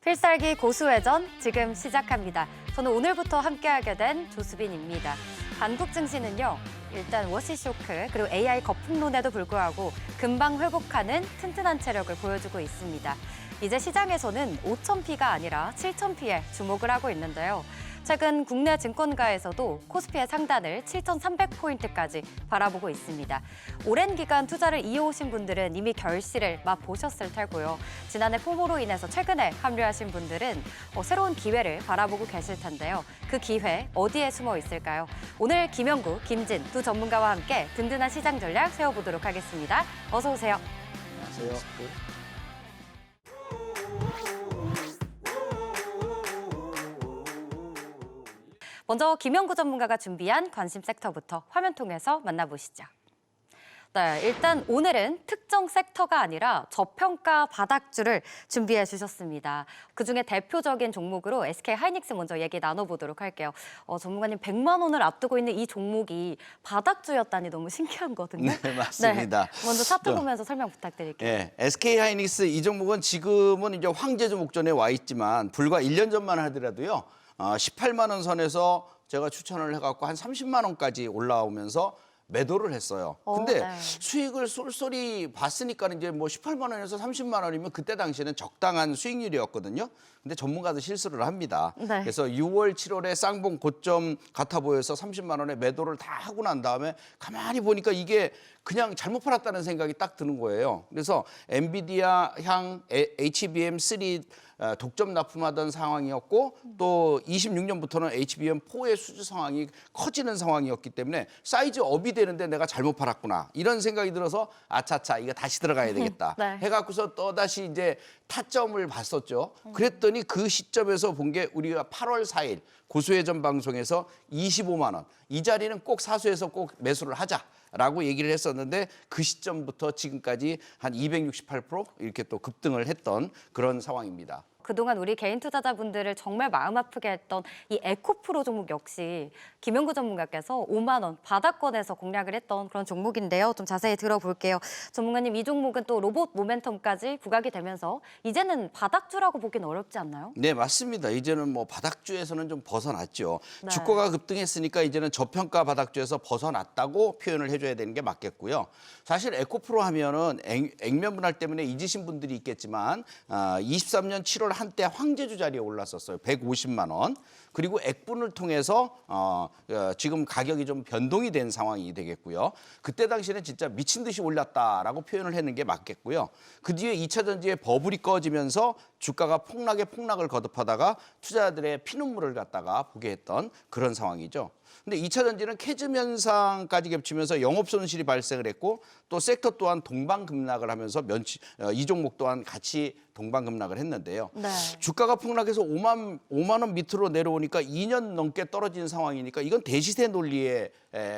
필살기 고수회전 지금 시작합니다. 저는 오늘부터 함께하게 된 조수빈입니다. 한국 증시는요. 일단 워시쇼크 그리고 AI 거품론에도 불구하고 금방 회복하는 튼튼한 체력을 보여주고 있습니다. 이제 시장에서는 5,000P가 아니라 7,000P에 주목을 하고 있는데요. 최근 국내 증권가에서도 코스피의 상단을 7,300포인트까지 바라보고 있습니다. 오랜 기간 투자를 이어오신 분들은 이미 결실을 맛보셨을 테고요. 지난해 포모로 인해서 최근에 합류하신 분들은 새로운 기회를 바라보고 계실 텐데요. 그 기회 어디에 숨어 있을까요? 오늘 김영구, 김진 두 전문가와 함께 든든한 시장 전략 세워보도록 하겠습니다. 어서 오세요. 안녕하세요. 먼저 김영구 전문가가 준비한 관심 섹터부터 화면 통해서 만나보시죠. 네, 일단 오늘은 특정 섹터가 아니라 저평가 바닥주를 준비해 주셨습니다. 그중에 대표적인 종목으로 SK하이닉스 먼저 얘기 나눠보도록 할게요. 전문가님 100만 원을 앞두고 있는 이 종목이 바닥주였다니 너무 신기한 거거든요. 네, 맞습니다. 네, 먼저 차트 보면서 설명 부탁드릴게요. 네, SK하이닉스 이 종목은 지금은 이제 황제주 목전에 와 있지만 불과 1년 전만 하더라도요. 18만 원 선에서 제가 추천을 해갖고 한 30만 원까지 올라오면서 매도를 했어요. 근데 네. 수익을 쏠쏠히 봤으니까 이제 뭐 18만 원에서 30만 원이면 그때 당시에는 적당한 수익률이었거든요. 근데 전문가도 실수를 합니다. 네. 그래서 6월, 7월에 쌍봉 고점 같아 보여서 30만 원에 매도를 다 하고 난 다음에 가만히 보니까 이게 그냥 잘못 팔았다는 생각이 딱 드는 거예요. 그래서 엔비디아 향 HBM3 독점 납품하던 상황이었고 또 26년부터는 HBM4의 수주 상황이 커지는 상황이었기 때문에 사이즈 업이 되는데 내가 잘못 팔았구나 이런 생각이 들어서 아차차 이거 다시 들어가야 되겠다 네. 해갖고서 또다시 이제 타점을 봤었죠. 그랬더니 그 시점에서 본 게 우리가 8월 4일 고수회전 방송에서 25만 원 이 자리는 꼭 사수해서 꼭 매수를 하자라고 얘기를 했었는데 그 시점부터 지금까지 한 268% 이렇게 또 급등을 했던 그런 상황입니다. 그동안 우리 개인 투자자분들을 정말 마음 아프게 했던 이 에코프로 종목 역시 김영구 전문가께서 5만 원 바닥권에서 공략을 했던 그런 종목인데요. 좀 자세히 들어볼게요. 전문가님, 이 종목은 또 로봇 모멘텀까지 부각이 되면서 이제는 바닥주라고 보기는 어렵지 않나요? 네, 맞습니다. 이제는 뭐 바닥주에서는 좀 벗어났죠. 네. 주가가 급등했으니까 이제는 저평가 바닥주에서 벗어났다고 표현을 해줘야 되는 게 맞겠고요. 사실 에코프로 하면은 액면 분할 때문에 잊으신 분들이 있겠지만 23년 7월 한때 황제주 자리에 올랐었어요. 150만 원. 그리고 액분을 통해서 지금 가격이 좀 변동이 된 상황이 되겠고요. 그때 당시에는 진짜 미친 듯이 올랐다라고 표현을 하는 게 맞겠고요. 그 뒤에 2차 전지의 버블이 꺼지면서 주가가 폭락을 거듭하다가 투자자들의 피눈물을 갖다가 보게 했던 그런 상황이죠. 근데 2차 전지는 캐즘 현상까지 겹치면서 영업 손실이 발생을 했고 또 섹터 또한 동반급락을 하면서 이 종목 또한 같이 동반급락을 했는데요. 네. 주가가 폭락해서 5만 원 밑으로 내려오니까 2년 넘게 떨어진 상황이니까 이건 대시세 논리에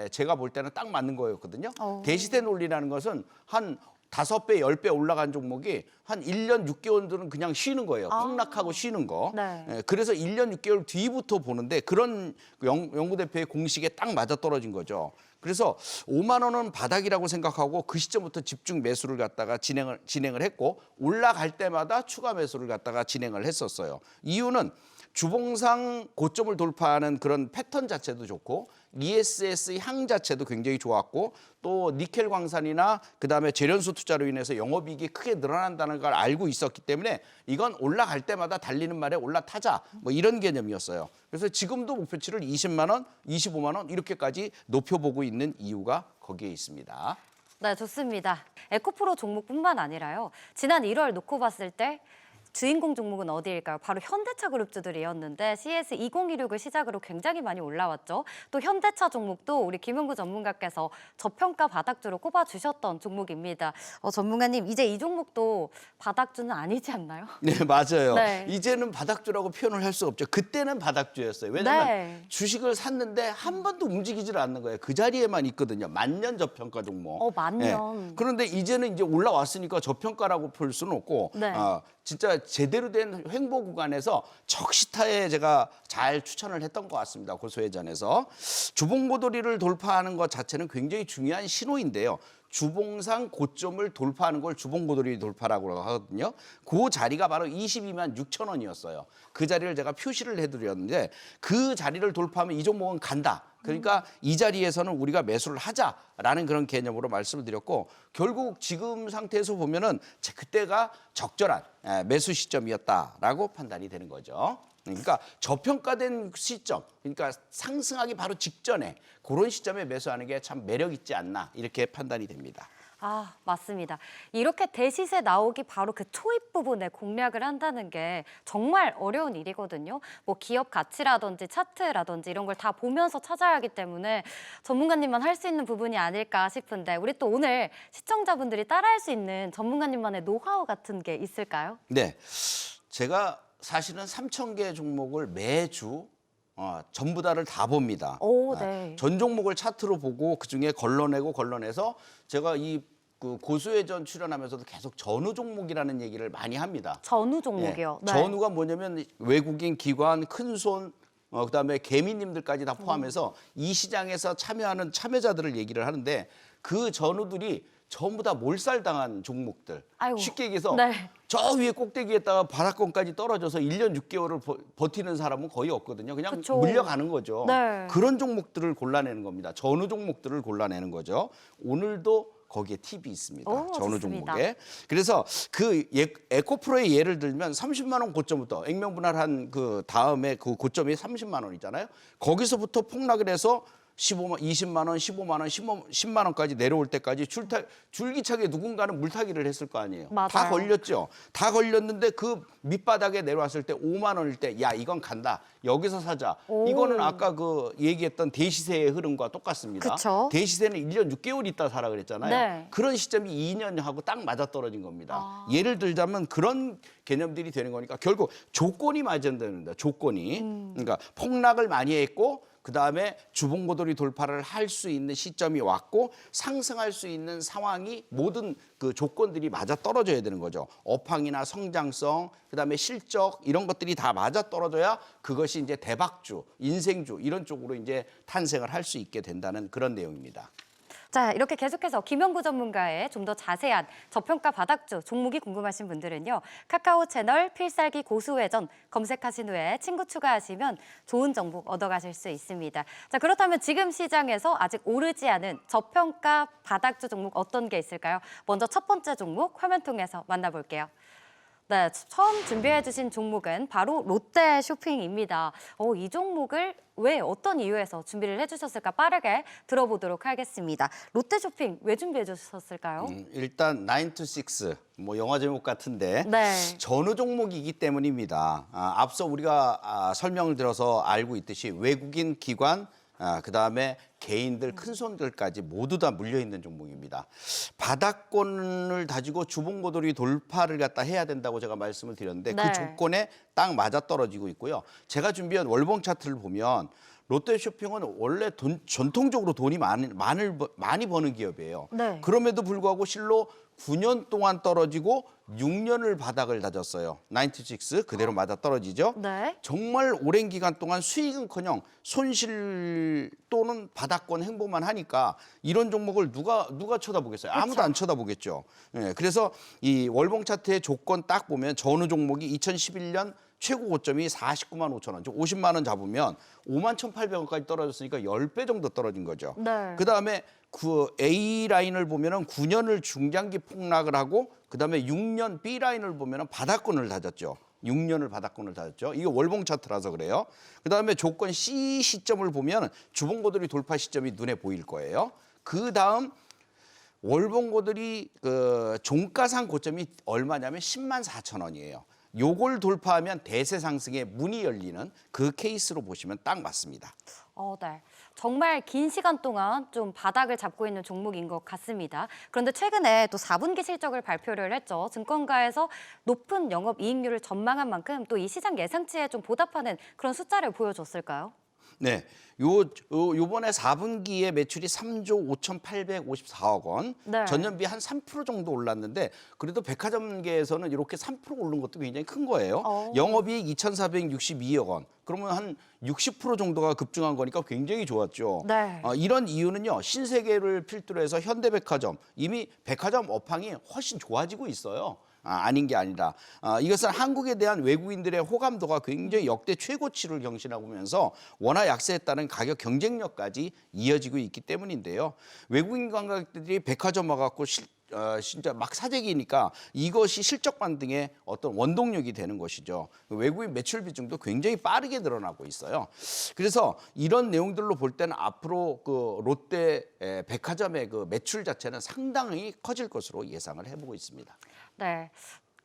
제가 볼 때는 딱 맞는 거였거든요. 대시세 논리라는 것은 한 5배, 10배 올라간 종목이 한 1년 6개월들은 그냥 쉬는 거예요. 폭락하고 쉬는 거. 네. 그래서 1년 6개월 뒤부터 보는데 그런 연구대표의 공식에 딱 맞아떨어진 거죠. 그래서 5만 원은 바닥이라고 생각하고 그 시점부터 집중 매수를 갖다가 진행을 했고 올라갈 때마다 추가 매수를 갖다가 진행을 했었어요. 이유는 주봉상 고점을 돌파하는 그런 패턴 자체도 좋고 ESS 향 자체도 굉장히 좋았고 또 니켈 광산이나 그다음에 재련소 투자로 인해서 영업이익이 크게 늘어난다는 걸 알고 있었기 때문에 이건 올라갈 때마다 달리는 말에 올라타자 뭐 이런 개념이었어요. 그래서 지금도 목표치를 20만 원, 25만 원 이렇게까지 높여보고 있는 이유가 거기에 있습니다. 네, 좋습니다. 에코프로 종목뿐만 아니라요. 지난 1월 놓고 봤을 때 주인공 종목은 어디일까요? 바로 현대차 그룹주들이었는데 CS 2016을 시작으로 굉장히 많이 올라왔죠. 또 현대차 종목도 우리 김영구 전문가께서 저평가 바닥주로 꼽아주셨던 종목입니다. 전문가님, 이제 이 종목도 바닥주는 아니지 않나요? 네, 맞아요. 네. 이제는 바닥주라고 표현을 할 수 없죠. 그때는 바닥주였어요. 왜냐하면 네. 주식을 샀는데 한 번도 움직이질 않는 거예요. 그 자리에만 있거든요. 만년 저평가 종목. 만년. 그런데 이제는 이제 올라왔으니까 저평가라고 볼 수는 없고 네. 진짜 제대로 된 횡보 구간에서 적시타에 제가 잘 추천을 했던 것 같습니다. 고소회전에서. 주봉고도리를 돌파하는 것 자체는 굉장히 중요한 신호인데요. 주봉상 고점을 돌파하는 걸 주봉고도리 돌파라고 하거든요. 그 자리가 바로 22만 6천 원이었어요. 그 자리를 제가 표시를 해드렸는데 그 자리를 돌파하면 이 종목은 간다. 그러니까 이 자리에서는 우리가 매수를 하자라는 그런 개념으로 말씀을 드렸고 결국 지금 상태에서 보면은 그때가 적절한 매수 시점이었다라고 판단이 되는 거죠. 그러니까 저평가된 시점, 그러니까 상승하기 바로 직전에 그런 시점에 매수하는 게 참 매력 있지 않나 이렇게 판단이 됩니다. 아, 맞습니다. 이렇게 대시세 나오기 바로 그 초입 부분에 공략을 한다는 게 정말 어려운 일이거든요. 뭐 기업 가치라든지 차트라든지 이런 걸 다 보면서 찾아야 하기 때문에 전문가님만 할 수 있는 부분이 아닐까 싶은데 우리 또 오늘 시청자분들이 따라할 수 있는 전문가님만의 노하우 같은 게 있을까요? 네, 제가 사실은 3,000개 종목을 매주 전부 다를 다 봅니다. 오, 네. 전 종목을 차트로 보고 그중에 걸러내서 제가 그 고수회전 출연하면서도 계속 전후 종목이라는 얘기를 많이 합니다. 전후 종목이요. 예, 네. 전후가 뭐냐면 외국인 기관, 큰손, 그다음에 개미님들까지 다 포함해서 이 시장에서 참여하는 참여자들을 얘기를 하는데 그 전후들이 전부 다 몰살당한 종목들. 아이고, 쉽게 얘기해서 네. 저 위에 꼭대기에다가 바닥권까지 떨어져서 1년 6개월을 버티는 사람은 거의 없거든요. 그냥 그쵸. 물려가는 거죠. 네. 그런 종목들을 골라내는 겁니다. 전후 종목들을 골라내는 거죠. 오늘도 거기에 팁이 있습니다. 오, 전후 좋습니다. 종목에. 그래서 그 에코프로의 예를 들면 30만 원 고점부터 액면분할한 그 다음에 그 고점이 30만 원이잖아요. 거기서부터 폭락을 해서 15만, 20만 원, 15만 원, 10만 원까지 내려올 때까지 줄기차게 누군가는 물타기를 했을 거 아니에요. 맞아요. 다 걸렸죠. 다 걸렸는데 그 밑바닥에 내려왔을 때 5만 원일 때 야 이건 간다. 여기서 사자. 오. 이거는 아까 그 얘기했던 대시세의 흐름과 똑같습니다. 그쵸. 대시세는 1년 6개월 있다 사라 그랬잖아요. 네. 그런 시점이 2년하고 딱 맞아떨어진 겁니다. 아. 예를 들자면 그런 개념들이 되는 거니까 결국 조건이 맞아야 됩니다. 조건이. 그러니까 폭락을 많이 했고 그다음에 주봉고도리 돌파를 할 수 있는 시점이 왔고 상승할 수 있는 상황이 모든 그 조건들이 맞아 떨어져야 되는 거죠. 업황이나 성장성, 그다음에 실적 이런 것들이 다 맞아 떨어져야 그것이 이제 대박주, 인생주 이런 쪽으로 이제 탄생을 할 수 있게 된다는 그런 내용입니다. 자, 이렇게 계속해서 김영구 전문가의 좀 더 자세한 저평가 바닥주 종목이 궁금하신 분들은요. 카카오 채널 필살기 고수회전 검색하신 후에 친구 추가하시면 좋은 정보 얻어가실 수 있습니다. 자, 그렇다면 지금 시장에서 아직 오르지 않은 저평가 바닥주 종목 어떤 게 있을까요? 먼저 첫 번째 종목 화면 통해서 만나볼게요. 네, 처음 준비해 주신 종목은 바로 롯데 쇼핑입니다. 이 종목을 왜 어떤 이유에서 준비를 해주셨을까 빠르게 들어보도록 하겠습니다. 롯데 쇼핑 왜 준비해 주셨을까요? 일단 9 to 6, 뭐 영화 제목 같은데 네. 전후 종목이기 때문입니다. 앞서 우리가 설명을 들어서 알고 있듯이 외국인 기관, 그다음에 개인들, 큰손들까지 모두 다 물려있는 종목입니다. 바닥권을 다지고 주봉고도리 돌파를 갖다 해야 된다고 제가 말씀을 드렸는데 네. 그 조건에 딱 맞아떨어지고 있고요. 제가 준비한 월봉 차트를 보면 롯데쇼핑은 원래 전통적으로 돈이 많이 버는 기업이에요. 네. 그럼에도 불구하고 실로 9년 동안 떨어지고 6년을 바닥을 다졌어요. 96 그대로 맞아 떨어지죠. 네. 정말 오랜 기간 동안 수익은커녕 손실 또는 바닥권 행보만 하니까 이런 종목을 누가 쳐다보겠어요? 아무도 안 쳐다보겠죠. 예, 그래서 이 월봉 차트의 조건 딱 보면 전후 종목이 2011년 최고 고점이 49만 5천 원, 즉 50만 원 잡으면 5만 1,800원까지 떨어졌으니까 10배 정도 떨어진 거죠. 네. 그다음에 그 A 라인을 보면은 9년을 중장기 폭락을 하고 그다음에 6년 B 라인을 보면은 바닥권을 다졌죠. 6년을 바닥권을 다졌죠. 이게 월봉 차트라서 그래요. 그다음에 조건 C 시점을 보면 주봉고도리 돌파 시점이 눈에 보일 거예요. 그다음 월봉고들이 그 종가상 고점이 얼마냐면 10만 4천 원이에요. 요걸 돌파하면 대세 상승의 문이 열리는 그 케이스로 보시면 딱 맞습니다. 네. 정말 긴 시간 동안 좀 바닥을 잡고 있는 종목인 것 같습니다. 그런데 최근에 또 4분기 실적을 발표를 했죠. 증권가에서 높은 영업 이익률을 전망한 만큼 또 이 시장 예상치에 좀 보답하는 그런 숫자를 보여줬을까요? 네. 요번에 4분기에 매출이 3조 5,854억 원, 네. 전년비 한 3% 정도 올랐는데 그래도 백화점계에서는 이렇게 3% 오른 것도 굉장히 큰 거예요. 영업이익 2,462억 원. 그러면 한 60% 정도가 급증한 거니까 굉장히 좋았죠. 네. 이런 이유는요. 신세계를 필두로 해서 현대백화점, 이미 백화점 업황이 훨씬 좋아지고 있어요. 아닌 게 아니라 이것은 한국에 대한 외국인들의 호감도가 굉장히 역대 최고치를 경신하고 오면서 원화 약세에 따른 가격 경쟁력까지 이어지고 있기 때문인데요. 외국인 관광객들이 백화점 와갖고 진짜 막 사재기니까 이것이 실적 반등의 어떤 원동력이 되는 것이죠. 외국인 매출 비중도 굉장히 빠르게 늘어나고 있어요. 그래서 이런 내용들로 볼 때는 앞으로 그 롯데 백화점의 그 매출 자체는 상당히 커질 것으로 예상을 해보고 있습니다. 네.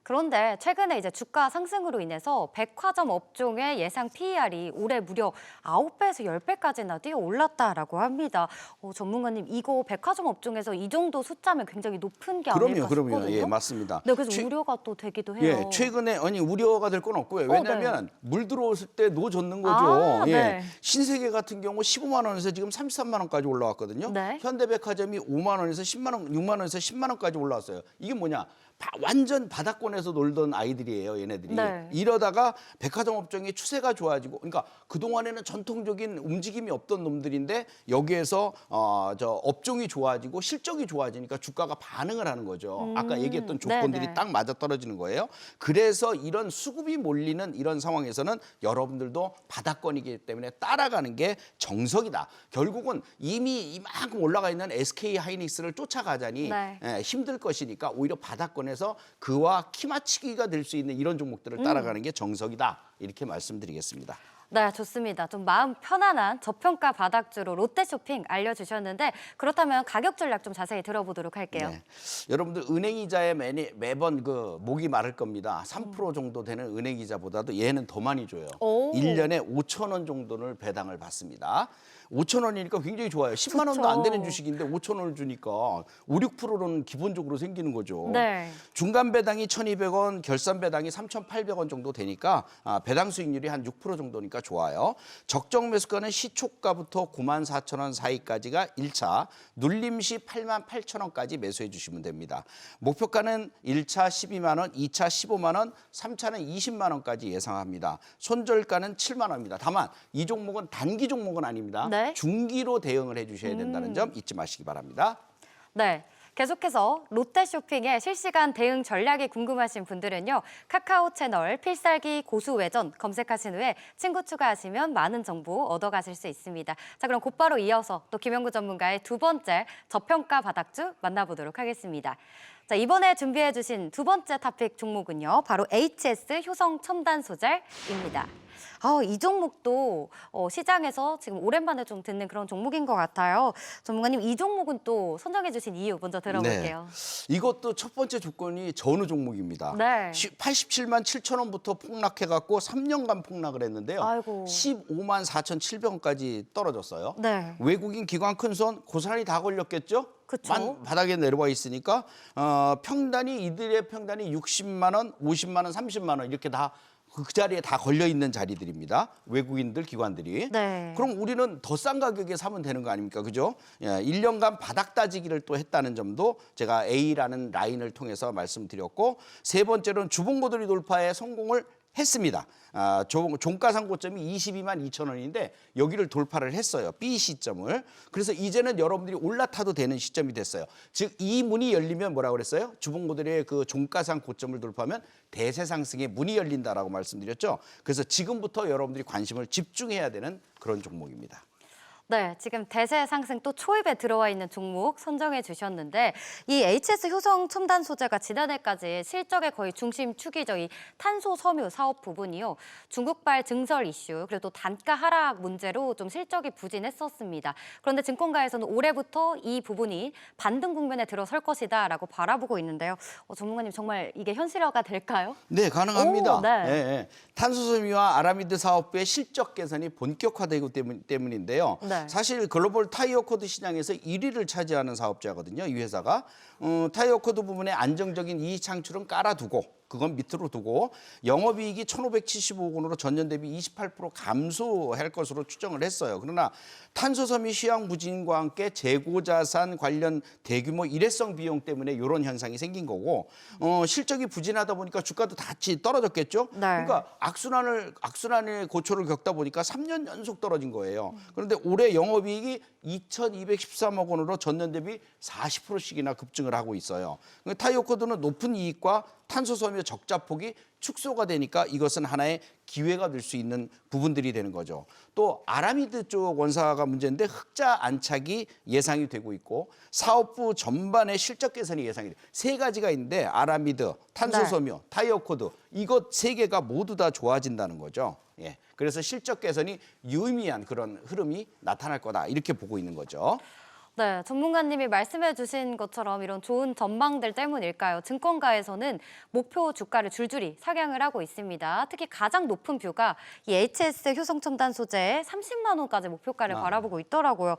그런데 최근에 이제 주가 상승으로 인해서 백화점 업종의 예상 PER이 올해 무려 9배에서 10배까지나 뛰어 올랐다라고 합니다. 전문가님, 이거 백화점 업종에서 이 정도 숫자면 굉장히 높은 게 아닐까 그럼요. 싶거든요. 예, 맞습니다. 네, 그래서 우려가 또 되기도 해요. 예, 최근에 우려가 될 건 없고요. 왜냐하면 물 들어왔을 때 노 젓는 거죠. 아, 예. 네. 신세계 같은 경우 15만 원에서 지금 33만 원까지 올라왔거든요. 네. 현대백화점이 5만 원에서 10만 원, 6만 원에서 10만 원까지 올라왔어요. 이게 뭐냐? 완전 바닥권에서 놀던 아이들이에요, 얘네들이. 네. 이러다가 백화점 업종의 추세가 좋아지고, 그러니까 그동안에는 전통적인 움직임이 없던 놈들인데 여기에서 업종이 좋아지고 실적이 좋아지니까 주가가 반응을 하는 거죠. 아까 얘기했던 조건들이 네네. 딱 맞아떨어지는 거예요. 그래서 이런 수급이 몰리는 이런 상황에서는 여러분들도 바닥권이기 때문에 따라가는 게 정석이다. 결국은 이미 이만큼 올라가 있는 SK 하이닉스를 쫓아가자니 네. 힘들 것이니까 오히려 바닥권에서 그와 키 맞추기가 될 수 있는 이런 종목들을 따라가는 게 정석이다. 이렇게 말씀드리겠습니다. 네, 좋습니다. 좀 마음 편안한 저평가 바닥주로 롯데쇼핑 알려주셨는데 그렇다면 가격 전략 좀 자세히 들어보도록 할게요. 네. 여러분들 은행이자에 매번 그 목이 마를 겁니다. 3% 정도 되는 은행이자보다도 얘는 더 많이 줘요. 오. 1년에 5천 원 정도를 배당을 받습니다. 5천 원이니까 굉장히 좋아요. 10만 원도 안 되는 주식인데 5천 원을 주니까 5, 6%는 기본적으로 생기는 거죠. 네. 중간 배당이 1,200원, 결산 배당이 3,800원 정도 되니까 배당 수익률이 한 6% 정도니까 좋아요. 적정 매수가는 시초가부터 94,000원 사이까지가 1차, 눌림 시 88,000원까지 매수해 주시면 됩니다. 목표가는 1차 12만 원, 2차 15만 원, 3차는 20만 원까지 예상합니다. 손절가는 7만 원입니다. 다만 이 종목은 단기 종목은 아닙니다. 네. 중기로 대응을 해 주셔야 된다는 점 잊지 마시기 바랍니다. 네. 계속해서 롯데쇼핑의 실시간 대응 전략이 궁금하신 분들은요. 카카오 채널 필살기 고수외전 검색하신 후에 친구 추가하시면 많은 정보 얻어가실 수 있습니다. 자, 그럼 곧바로 이어서 또 김영구 전문가의 두 번째 저평가 바닥주 만나보도록 하겠습니다. 자, 이번에 준비해 주신 두 번째 토픽 종목은요. 바로 HS 효성 첨단 소재입니다. 이 종목도 시장에서 지금 오랜만에 좀 듣는 그런 종목인 것 같아요. 전문가님, 이 종목은 또 선정해 주신 이유 먼저 들어볼게요. 네. 이것도 첫 번째 조건이 전후 종목입니다. 네. 87만 7천 원부터 폭락해갖고 3년간 폭락을 했는데요. 아이고. 15만 4,700원까지 떨어졌어요. 네. 외국인 기관 큰손 고스란히 다 걸렸겠죠? 그쵸. 바닥에 내려와 있으니까 평단이 이들의 평단이 60만 원, 50만 원, 30만 원 이렇게 다 그 자리에 다 걸려 있는 자리들입니다. 외국인들 기관들이. 네. 그럼 우리는 더 싼 가격에 사면 되는 거 아닙니까? 그죠? 1년간 바닥 따지기를 또 했다는 점도 제가 A라는 라인을 통해서 말씀드렸고, 세 번째로는 주봉고들이 돌파에 성공을 했습니다. 종가상 고점이 22만 2천 원인데 여기를 돌파를 했어요. B 시점을. 그래서 이제는 여러분들이 올라타도 되는 시점이 됐어요. 즉 이 문이 열리면 뭐라고 그랬어요? 주봉고들의 그 종가상 고점을 돌파하면 대세 상승의 문이 열린다라고 말씀드렸죠. 그래서 지금부터 여러분들이 관심을 집중해야 되는 그런 종목입니다. 네, 지금 대세 상승 또 초입에 들어와 있는 종목 선정해 주셨는데 이 HS 효성 첨단 소재가 지난해까지 실적의 거의 중심축이죠. 이 탄소 섬유 사업 부분이요. 중국발 증설 이슈 그리고 또 단가 하락 문제로 좀 실적이 부진했었습니다. 그런데 증권가에서는 올해부터 이 부분이 반등 국면에 들어설 것이다라고 바라보고 있는데요. 전문가님, 정말 이게 현실화가 될까요? 네, 가능합니다. 오, 네. 예. 탄소섬유와 아라미드 사업부의 실적 개선이 본격화되고 때문인데요. 네. 사실 글로벌 타이어 코드 시장에서 1위를 차지하는 사업자거든요. 이 회사가 타이어 코드 부분에 안정적인 이익 창출은 깔아두고 그건 밑으로 두고 영업이익이 1,575억 원으로 전년 대비 28% 감소할 것으로 추정을 했어요. 그러나 탄소섬유 시황 부진과 함께 재고자산 관련 대규모 일회성 비용 때문에 이런 현상이 생긴 거고 실적이 부진하다 보니까 주가도 같이 떨어졌겠죠. 네. 그러니까 악순환의 고초를 겪다 보니까 3년 연속 떨어진 거예요. 그런데 올해 영업이익이 2,213억 원으로 전년 대비 40%씩이나 급증을 하고 있어요. 타이오코드는 높은 이익과 탄소섬유 적자폭이 축소가 되니까 이것은 하나의 기회가 될 수 있는 부분들이 되는 거죠. 또 아라미드 쪽 원사가 문제인데 흑자 안착이 예상이 되고 있고 사업부 전반의 실적 개선이 예상이 돼요. 세 가지가 있는데 아라미드, 탄소섬유, 타이어코드 이것 세 개가 모두 다 좋아진다는 거죠. 예. 그래서 실적 개선이 유의미한 그런 흐름이 나타날 거다 이렇게 보고 있는 거죠. 네, 전문가님이 말씀해 주신 것처럼 이런 좋은 전망들 때문일까요? 증권가에서는 목표 주가를 줄줄이 상향을 하고 있습니다. 특히 가장 높은 뷰가 이 HS 효성첨단 소재의 30만 원까지 목표가를 바라보고 있더라고요.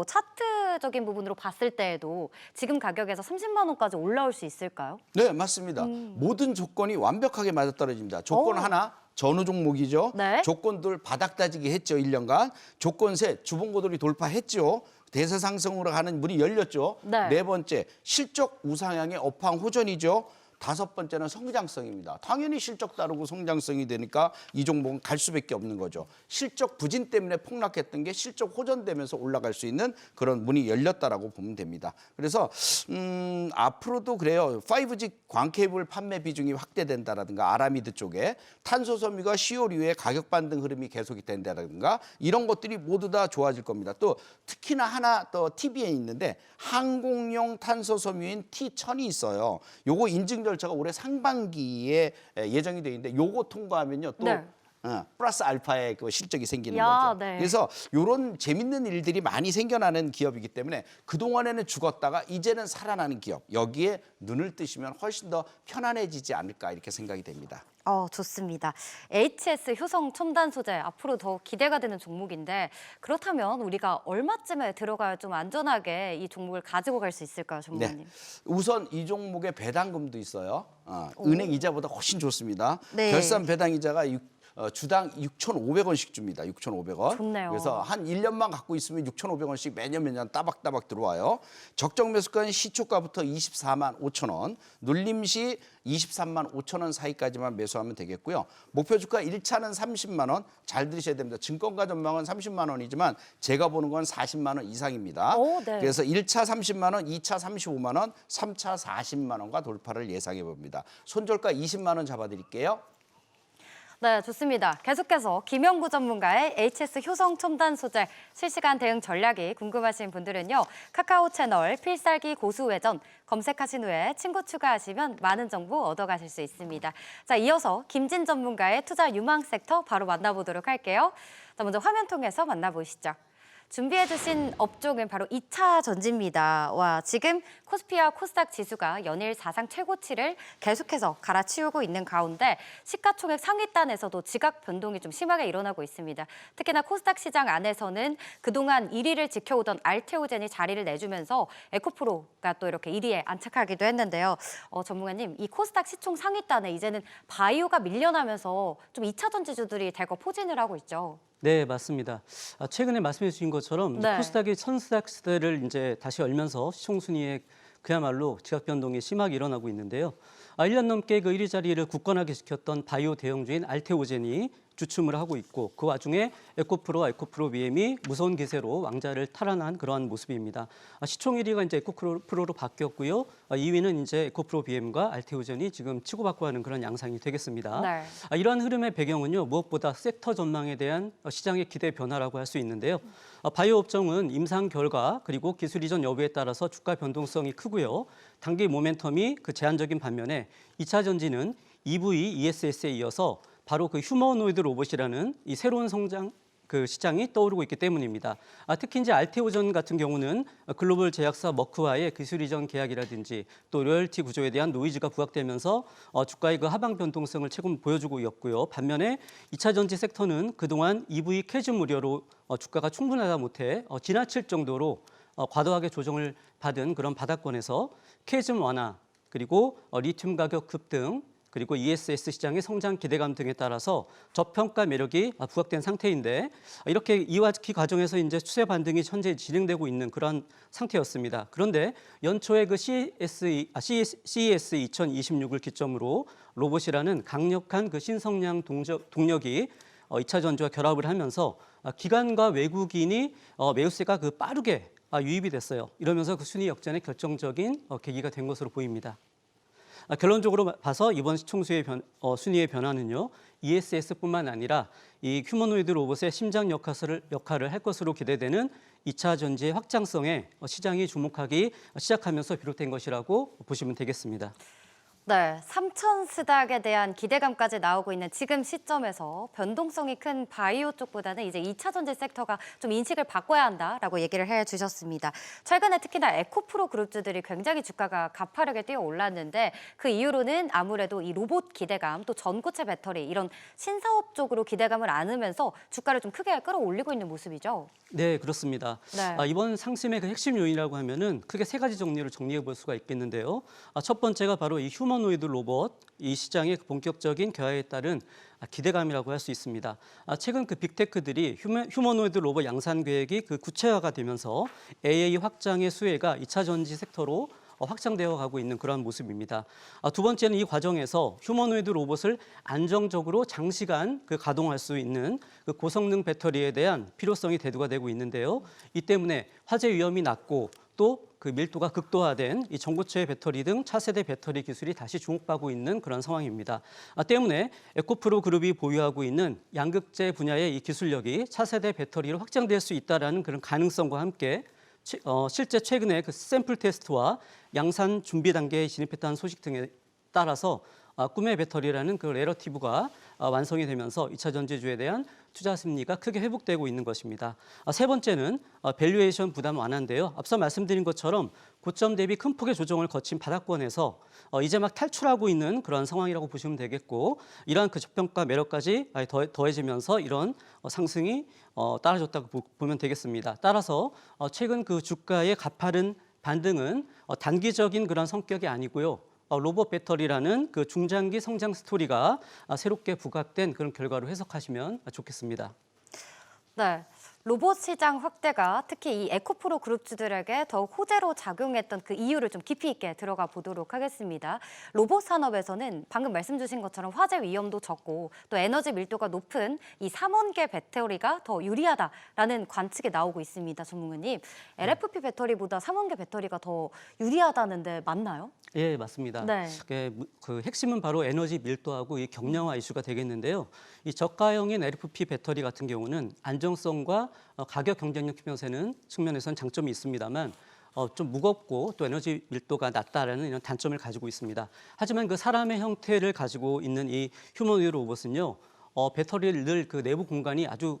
차트적인 부분으로 봤을 때에도 지금 가격에서 30만 원까지 올라올 수 있을까요? 네, 맞습니다. 모든 조건이 완벽하게 맞아떨어집니다. 조건 하나. 전후 종목이죠. 네. 조건들 바닥 다지기 했죠. 1년간. 조건 셋, 주봉고도리 돌파했죠. 대세 상승으로 가는 문이 열렸죠. 네. 네 번째, 실적 우상향의 업황 호전이죠. 다섯 번째는 성장성입니다. 당연히 실적 다르고 성장성이 되니까 이 종목은 갈 수밖에 없는 거죠. 실적 부진 때문에 폭락했던 게 실적 호전되면서 올라갈 수 있는 그런 문이 열렸다라고 보면 됩니다. 그래서 앞으로도 그래요. 5G 광 케이블 판매 비중이 확대된다라든가 아라미드 쪽에 탄소섬유가 10월 이후에 가격 반등 흐름이 계속이 된다라든가 이런 것들이 모두 다 좋아질 겁니다. 또 특히나 하나 더 TV에 있는데 항공용 탄소섬유인 T1000이 있어요. 요거 인증 절차가 올해 상반기에 예정이 돼 있는데 요거 통과하면요 또 네. 플러스 알파의 그 실적이 생기는 야, 거죠. 네. 그래서 이런 재밌는 일들이 많이 생겨나는 기업이기 때문에 그동안에는 죽었다가 이제는 살아나는 기업. 여기에 눈을 뜨시면 훨씬 더 편안해지지 않을까 이렇게 생각이 됩니다. 좋습니다. HS 효성 첨단 소재 앞으로 더 기대가 되는 종목인데 그렇다면 우리가 얼마쯤에 들어가야 좀 안전하게 이 종목을 가지고 갈 수 있을까요, 전문가님? 네. 우선 이 종목에 배당금도 있어요. 은행 이자보다 훨씬 좋습니다. 네. 결산 배당 이자가 주당 6,500원씩 줍니다. 6,500원. 좋네요. 그래서 한 1년만 갖고 있으면 6,500원씩 매년 따박따박 들어와요. 적정 매수가는 시초가부터 24만 5천 원, 눌림시 23만 5천 원 사이까지만 매수하면 되겠고요. 목표 주가 1차는 30만 원. 잘 들으셔야 됩니다. 증권가 전망은 30만 원이지만 제가 보는 건 40만 원 이상입니다. 네. 그래서 1차 30만 원, 2차 35만 원, 3차 40만 원과 돌파를 예상해 봅니다. 손절가 20만 원 잡아드릴게요. 네, 좋습니다. 계속해서 김영구 전문가의 HS 효성 첨단 소재 실시간 대응 전략이 궁금하신 분들은요. 카카오 채널 필살기 고수회전 검색하신 후에 친구 추가하시면 많은 정보 얻어가실 수 있습니다. 자, 이어서 김진 전문가의 투자 유망 섹터 바로 만나보도록 할게요. 자, 먼저 화면 통해서 만나보시죠. 준비해주신 업종은 바로 2차 전지입니다. 지금 코스피와 코스닥 지수가 연일 사상 최고치를 계속해서 갈아치우고 있는 가운데 시가총액 상위단에서도 지각 변동이 좀 심하게 일어나고 있습니다. 특히나 코스닥 시장 안에서는 그동안 1위를 지켜오던 알테오젠이 자리를 내주면서 에코프로가 또 이렇게 1위에 안착하기도 했는데요. 전문가님, 이 코스닥 시총 상위단에 이제는 바이오가 밀려나면서 좀 2차 전지주들이 대거 포진을 하고 있죠. 네, 맞습니다. 최근에 말씀해 주신 것처럼 네. 코스닥이 천스닥 시대를 이제 다시 열면서 시총 순위에 그야말로 지각 변동이 심하게 일어나고 있는데요. 1년 넘게 그 1위 자리를 굳건하게 지켰던 바이오 대형주인 알테오젠이 주춤을 하고 있고 그 와중에 에코프로와 에코프로 BM이 무서운 기세로 왕자를 탈환한 그러한 모습입니다. 시총 1위가 이제 에코프로로 바뀌었고요. 2위는 이제 에코프로 BM과 알테오젠이 지금 치고받고 하는 그런 양상이 되겠습니다. 네. 이러한 흐름의 배경은요. 무엇보다 섹터 전망에 대한 시장의 기대 변화라고 할 수 있는데요. 바이오 업종은 임상 결과 그리고 기술 이전 여부에 따라서 주가 변동성이 크고요. 단기 모멘텀이 그 제한적인 반면에 2차 전지는 EV, ESS에 이어서 바로 그 휴머노이드 로봇이라는 이 새로운 성장 그 시장이 떠오르고 있기 때문입니다. 특히 이제 알테오전 같은 경우는 글로벌 제약사 머크와의 기술 이전 계약이라든지 또 로열티 구조에 대한 노이즈가 부각되면서 주가의 그 하방 변동성을 최근 보여주고 있고요. 반면에 2차 전지 섹터는 그동안 EV 캐즘 우려로 주가가 충분하다 못해 지나칠 정도로 과도하게 조정을 받은 그런 바닥권에서 캐즘 완화 그리고 리튬 가격 급등 그리고 ESS 시장의 성장 기대감 등에 따라서 저평가 매력이 부각된 상태인데 이렇게 이와기 과정에서 이제 추세 반등이 현재 진행되고 있는 그런 상태였습니다. 그런데 연초에 그 CES 2026을 기점으로 로봇이라는 강력한 그 신성장 동력이 2차 전지와 결합을 하면서 기관과 외국인이 매수세가 그 빠르게 유입이 됐어요. 이러면서 그 순위 역전의 결정적인 계기가 된 것으로 보입니다. 결론적으로 봐서 이번 시총수의 순위의 변화는요, ESS뿐만 아니라 이 휴머노이드 로봇의 심장 역할을 할 것으로 기대되는 2차 전지의 확장성에 시장이 주목하기 시작하면서 비롯된 것이라고 보시면 되겠습니다. 네, 3천 스닥에 대한 기대감까지 나오고 있는 지금 시점에서 변동성이 큰 바이오 쪽보다는 이제 2차 전지 섹터가 좀 인식을 바꿔야 한다라고 얘기를 해주셨습니다. 최근에 특히나 에코프로 그룹주들이 굉장히 주가가 가파르게 뛰어 올랐는데 그 이유로는 아무래도 이 로봇 기대감 또 전고체 배터리 이런 신사업 쪽으로 기대감을 안으면서 주가를 좀 크게 끌어올리고 있는 모습이죠. 네, 그렇습니다. 네. 이번 상승의 그 핵심 요인이라고 하면은 크게 세 가지 정리를 정리해 볼 수가 있겠는데요. 첫 번째가 바로 이 휴머노이드 로봇 이 시장의 본격적인 개화에 따른 기대감이라고 할 수 있습니다. 최근 그 빅테크들이 휴머노이드 로봇 양산 계획이 그 구체화가 되면서 AA 확장의 수혜가 2차 전지 섹터로 확장되어 가고 있는 그런 모습입니다. 두 번째는 이 과정에서 휴머노이드 로봇을 안정적으로 장시간 그 가동할 수 있는 그 고성능 배터리에 대한 필요성이 대두가 되고 있는데요. 이 때문에 화재 위험이 낮고 또 그 밀도가 극도화된 이 전고체 배터리 등 차세대 배터리 기술이 다시 주목받고 있는 그런 상황입니다. 때문에 에코프로 그룹이 보유하고 있는 양극재 분야의 이 기술력이 차세대 배터리로 확장될 수 있다라는 그런 가능성과 함께 실제 최근에 그 샘플 테스트와 양산 준비 단계에 진입했다는 소식 등에 따라서 꿈의 배터리라는 그 내러티브가 완성이 되면서 2차 전지주에 대한 투자 심리가 크게 회복되고 있는 것입니다. 세 번째는 밸류에이션 부담 완화인데요. 앞서 말씀드린 것처럼 고점 대비 큰 폭의 조정을 거친 바닥권에서 이제 막 탈출하고 있는 그런 상황이라고 보시면 되겠고 이러한 그 저평가 매력까지 더해지면서 이런 상승이 따라졌다고 보면 되겠습니다. 따라서 최근 그 주가의 가파른 반등은 단기적인 그런 성격이 아니고요. 로봇 배터리라는 그 중장기 성장 스토리가 새롭게 부각된 그런 결과로 해석하시면 좋겠습니다. 네. 로봇 시장 확대가 특히 이 에코프로 그룹주들에게 더욱 호재로 작용했던 그 이유를 좀 깊이 있게 들어가 보도록 하겠습니다. 로봇 산업에서는 방금 말씀 주신 것처럼 화재 위험도 적고 또 에너지 밀도가 높은 이 3원계 배터리가 더 유리하다라는 관측이 나오고 있습니다. 전문가님, LFP 배터리보다 3원계 배터리가 더 유리하다는데 맞나요? 예, 맞습니다. 네. 그 핵심은 바로 에너지 밀도하고 이 경량화 이슈가 되겠는데요. 이 저가형인 LFP 배터리 같은 경우는 안정성과 가격 경쟁력 측면에서는 장점이 있습니다만 좀 무겁고 또 에너지 밀도가 낮다라는 이런 단점을 가지고 있습니다. 하지만 그 사람의 형태를 가지고 있는 이 휴머노이드 로봇은요, 배터리를 넣을 그 내부 공간이 아주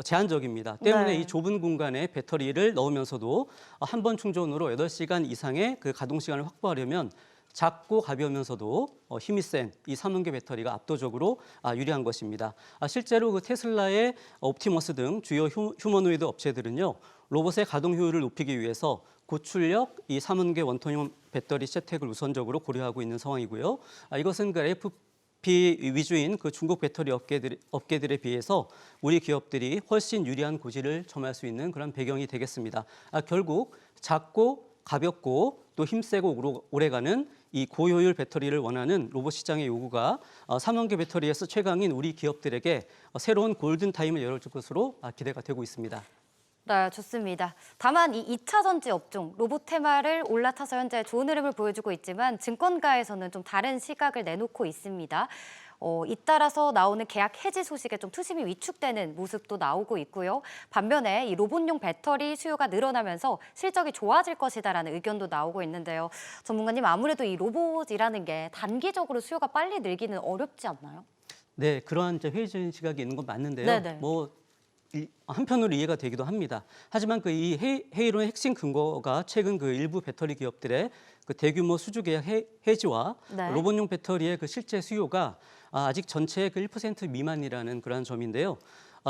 제한적입니다. 때문에 네. 이 좁은 공간에 배터리를 넣으면서도 한 번 충전으로 8시간 이상의 그 가동 시간을 확보하려면 작고 가벼우면서도 힘이 센 이 3원계 배터리가 압도적으로 유리한 것입니다. 실제로 그 테슬라의 옵티머스 등 주요 휴머노이드 업체들은요, 로봇의 가동 효율을 높이기 위해서 고출력 이 3원계 원통형 배터리 채택을 우선적으로 고려하고 있는 상황이고요. 이것은 그 LFP 위주인 그 중국 배터리 업계들에 비해서 우리 기업들이 훨씬 유리한 고지를 점할 수 있는 그런 배경이 되겠습니다. 결국 작고 가볍고 또 힘세고 오래가는 이 고효율 배터리를 원하는 로봇 시장의 요구가 3원계 배터리에서 최강인 우리 기업들에게 새로운 골든타임을 열어줄 것으로 기대가 되고 있습니다. 네, 좋습니다. 다만 이 2차 전지 업종 로봇 테마를 올라타서 현재 좋은 흐름을 보여주고 있지만 증권가에서는 좀 다른 시각을 내놓고 있습니다. 잇따라서 나오는 계약 해지 소식에 좀 투심이 위축되는 모습도 나오고 있고요. 반면에 이 로봇용 배터리 수요가 늘어나면서 실적이 좋아질 것이다라는 의견도 나오고 있는데요. 전문가님, 아무래도 이 로봇이라는 게 단기적으로 수요가 빨리 늘기는 어렵지 않나요? 네, 그러한 이제 회의적인 시각이 있는 건 맞는데요. 네네. 한편으로 이해가 되기도 합니다. 하지만 그 이 회의론의 핵심 근거가 최근 그 일부 배터리 기업들의 그 대규모 수주 계약 해지와 네. 로봇용 배터리의 그 실제 수요가 아직 전체의 그 1% 미만이라는 그러한 점인데요.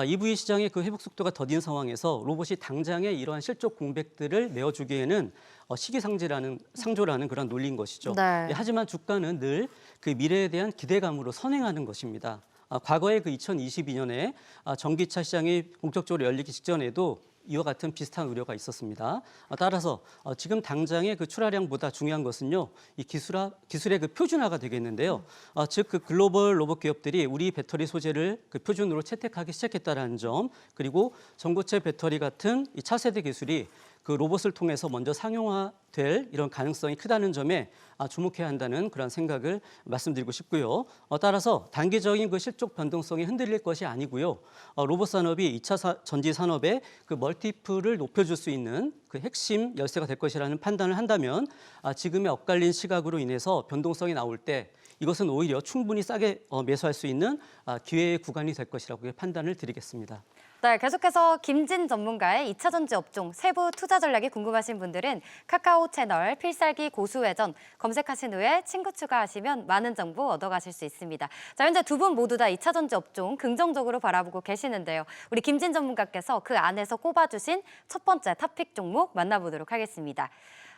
EV 시장의 그 회복 속도가 더딘 상황에서 로봇이 당장에 이러한 실적 공백들을 메워주기에는 시기상조라는 그런 논리인 것이죠. 네. 하지만 주가는 늘 그 미래에 대한 기대감으로 선행하는 것입니다. 과거에 그 2022년에 전기차 시장이 본격적으로 열리기 직전에도 이와 같은 비슷한 우려가 있었습니다. 따라서 지금 당장의 그 출하량보다 중요한 것은요, 이 기술의 그 표준화가 되겠는데요. 즉 그 글로벌 로봇 기업들이 우리 배터리 소재를 그 표준으로 채택하기 시작했다는 점, 그리고 전고체 배터리 같은 이 차세대 기술이 그 로봇을 통해서 먼저 상용화될 이런 가능성이 크다는 점에 주목해야 한다는 그런 생각을 말씀드리고 싶고요. 따라서 단기적인 그 실적 변동성이 흔들릴 것이 아니고요. 로봇 산업이 2차 전지 산업의 그 멀티플을 높여줄 수 있는 그 핵심 열쇠가 될 것이라는 판단을 한다면 지금의 엇갈린 시각으로 인해서 변동성이 나올 때 이것은 오히려 충분히 싸게 매수할 수 있는 기회의 구간이 될 것이라고 판단을 드리겠습니다. 네, 계속해서 김진 전문가의 2차 전지 업종 세부 투자 전략이 궁금하신 분들은 카카오 채널 필살기 고수회전 검색하신 후에 친구 추가하시면 많은 정보 얻어가실 수 있습니다. 자, 현재 두 분 모두 다 2차 전지 업종 긍정적으로 바라보고 계시는데요. 우리 김진 전문가께서 그 안에서 꼽아주신 첫 번째 탑픽 종목 만나보도록 하겠습니다.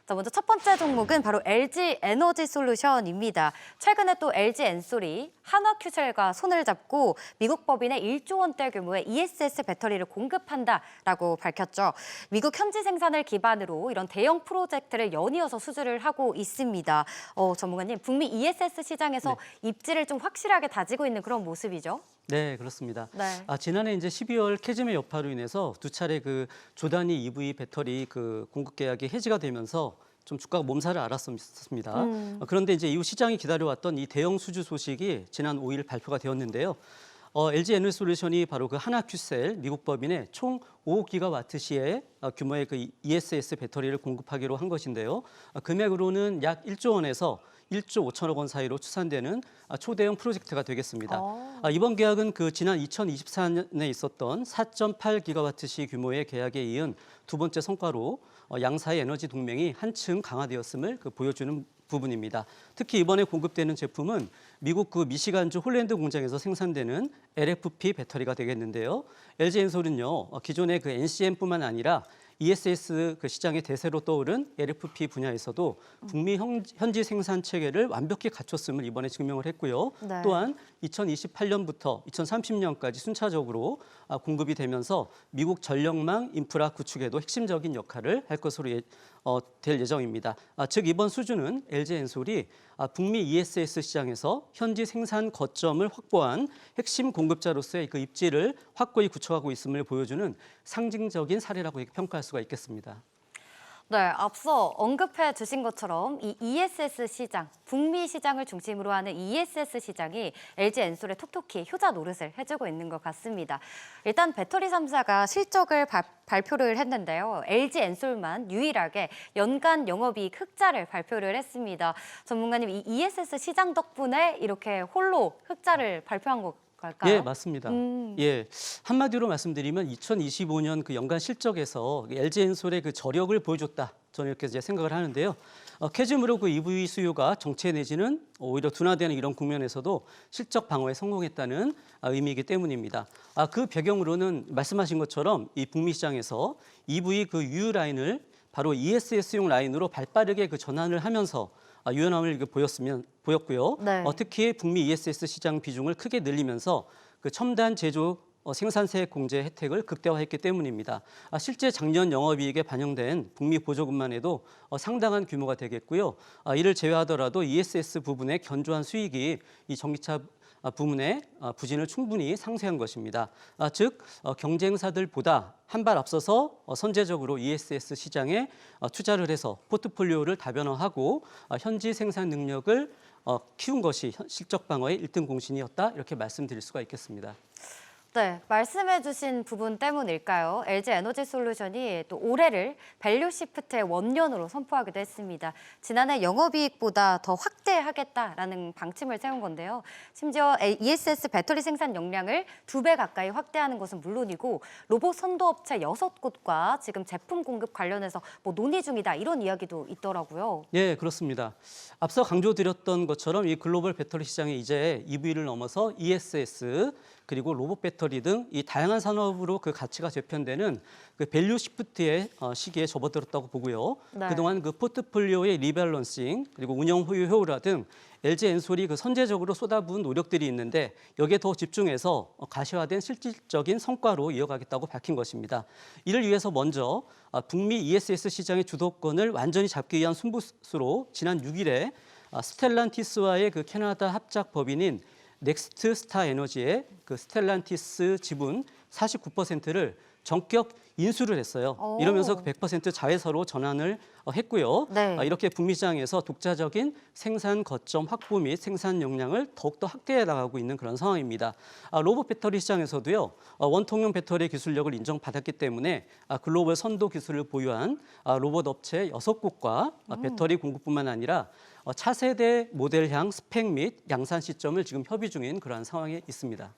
자, 먼저 첫 번째 종목은 바로 LG 에너지 솔루션입니다. 최근에 또 LG 엔솔이 한화큐셀과 손을 잡고 미국 법인의 1조 원대 규모의 ESS 배터리를 공급한다라고 밝혔죠. 미국 현지 생산을 기반으로 이런 대형 프로젝트를 연이어서 수주를 하고 있습니다. 전문가님, 북미 ESS 시장에서 입지를 좀 확실하게 다지고 있는 그런 모습이죠. 네, 그렇습니다. 네. 지난해 이제 12월 캐즘의 여파로 인해서 두 차례 그 조단위 EV 배터리 그 공급 계약이 해지가 되면서 좀 주가가 몸살을 알았었습니다. 그런데 이제 이후 시장이 기다려왔던 이 대형 수주 소식이 지난 5일 발표가 되었는데요. LG 에너지솔루션이 바로 그 하나큐셀 미국 법인의 총 5기가와트시의 규모의 그 ESS 배터리를 공급하기로 한 것인데요. 금액으로는 약 1조 원에서 1조 5천억 원 사이로 추산되는 초대형 프로젝트가 되겠습니다. 이번 계약은 그 지난 2024년에 있었던 4.8기가와트시 규모의 계약에 이은 두 번째 성과로 양사의 에너지 동맹이 한층 강화되었음을 보여주는 부분입니다. 특히 이번에 공급되는 제품은 미국 그 미시간주 홀랜드 공장에서 생산되는 LFP 배터리가 되겠는데요. LG엔솔은요, 기존의 그 NCM뿐만 아니라 ESS 그 시장의 대세로 떠오른 LFP 분야에서도 북미 현지 생산 체계를 완벽히 갖췄음을 이번에 증명을 했고요. 네. 또한 2028년부터 2030년까지 순차적으로 공급이 되면서 미국 전력망 인프라 구축에도 핵심적인 역할을 할 것으로 될 예정입니다. 즉 이번 수주는 LG엔솔이 북미 ESS 시장에서 현지 생산 거점을 확보한 핵심 공급자로서의 그 입지를 확고히 구축하고 있음을 보여주는 상징적인 사례라고 평가할 수가 있겠습니다. 네, 앞서 언급해 주신 것처럼 이 ESS 시장, 북미 시장을 중심으로 하는 ESS 시장이 LG 엔솔에 톡톡히 효자 노릇을 해주고 있는 것 같습니다. 일단 배터리 3사가 실적을 발표를 했는데요. LG 엔솔만 유일하게 연간 영업이익 흑자를 발표를 했습니다. 전문가님, 이 ESS 시장 덕분에 이렇게 홀로 흑자를 발표한 것 갈까요? 예, 맞습니다. 예, 한마디로 말씀드리면 2025년 그 연간 실적에서 LG엔솔의 그 저력을 보여줬다. 저는 이렇게 이제 생각을 하는데요. 캐즘으로 그 EV 수요가 정체 내지는 오히려 둔화되는 이런 국면에서도 실적 방어에 성공했다는 의미이기 때문입니다. 그 배경으로는 말씀하신 것처럼 이 북미 시장에서 EV 그 유유 라인을 바로 ESS용 라인으로 발빠르게 그 전환을 하면서 유연함을 보였고요. 네. 특히 북미 ESS 시장 비중을 크게 늘리면서 그 첨단 제조 생산세 공제 혜택을 극대화했기 때문입니다. 실제 작년 영업이익에 반영된 북미 보조금만 해도 상당한 규모가 되겠고요. 이를 제외하더라도 ESS 부분의 견조한 수익이 이 전기차 부문의 부진을 충분히 상쇄한 것입니다. 즉 경쟁사들보다 한 발 앞서서 선제적으로 ESS 시장에 투자를 해서 포트폴리오를 다변화하고 현지 생산 능력을 키운 것이 실적 방어의 1등 공신이었다 이렇게 말씀드릴 수가 있겠습니다. 네, 말씀해주신 부분 때문일까요? LG 에너지 솔루션이 또 올해를 밸류 시프트의 원년으로 선포하기도 했습니다. 지난해 영업이익보다 더 확대하겠다라는 방침을 세운 건데요. 심지어 ESS 배터리 생산 용량을 2배 가까이 확대하는 것은 물론이고 로봇 선도업체 6곳과 지금 제품 공급 관련해서 논의 중이다 이런 이야기도 있더라고요. 예, 그렇습니다. 앞서 강조드렸던 것처럼 이 글로벌 배터리 시장에 이제 EV를 넘어서 ESS 그리고 로봇 배터리 등 이 다양한 산업으로 그 가치가 재편되는 그 밸류 시프트의 시기에 접어들었다고 보고요. 네. 그동안 그 포트폴리오의 리밸런싱 그리고 운영 효율 효율화 등 LG 엔솔이 그 선제적으로 쏟아부은 노력들이 있는데 여기에 더 집중해서 가시화된 실질적인 성과로 이어가겠다고 밝힌 것입니다. 이를 위해서 먼저 북미 ESS 시장의 주도권을 완전히 잡기 위한 승부수로 지난 6일에 스텔란티스와의 그 캐나다 합작 법인인 넥스트 스타 에너지의 그 스텔란티스 지분 49%를 전격 인수를 했어요. 오. 이러면서 100% 자회사로 전환을 했고요. 네. 이렇게 북미 시장에서 독자적인 생산 거점 확보 및 생산 역량을 더욱더 확대해 나가고 있는 그런 상황입니다. 로봇 배터리 시장에서도요. 원통형 배터리 기술력을 인정받았기 때문에 글로벌 선도 기술을 보유한 로봇 업체 6곳과 배터리 공급뿐만 아니라 차세대 모델향 스펙 및 양산 시점을 지금 협의 중인 그러한 상황에 있습니다.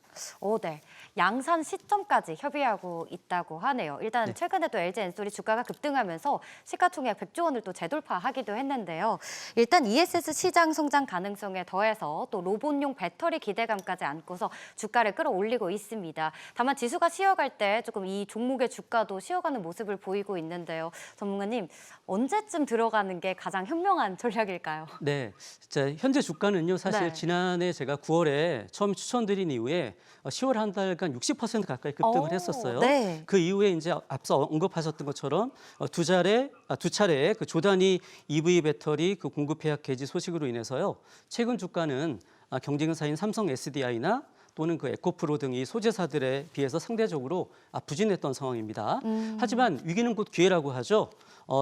네. 양산 시점까지 협의하고 있다고 하네요. 일단 네. 최근에 또 LG 엔솔이 주가가 급등하면서 시가총액 100조 원을 또 재돌파하기도 했는데요. 일단 ESS 시장 성장 가능성에 더해서 또 로봇용 배터리 기대감까지 안고서 주가를 끌어올리고 있습니다. 다만 지수가 쉬어갈 때 조금 이 종목의 주가도 쉬어가는 모습을 보이고 있는데요. 전문가님, 언제쯤 들어가는 게 가장 현명한 전략일까요? 네, 진짜 현재 주가는요. 사실 네. 지난해 제가 9월에 처음 추천드린 이후에 10월 한 달간 60% 가까이 급등을 했었어요. 네. 그 이후에 이제 앞서 언급하셨던 것처럼 두 차례의 그 조단위 EV 배터리 그 공급 해약 개지 소식으로 인해서요. 최근 주가는 경쟁사인 삼성 SDI나 또는 그 에코프로 등 이 소재사들에 비해서 상대적으로 부진했던 상황입니다. 하지만 위기는 곧 기회라고 하죠.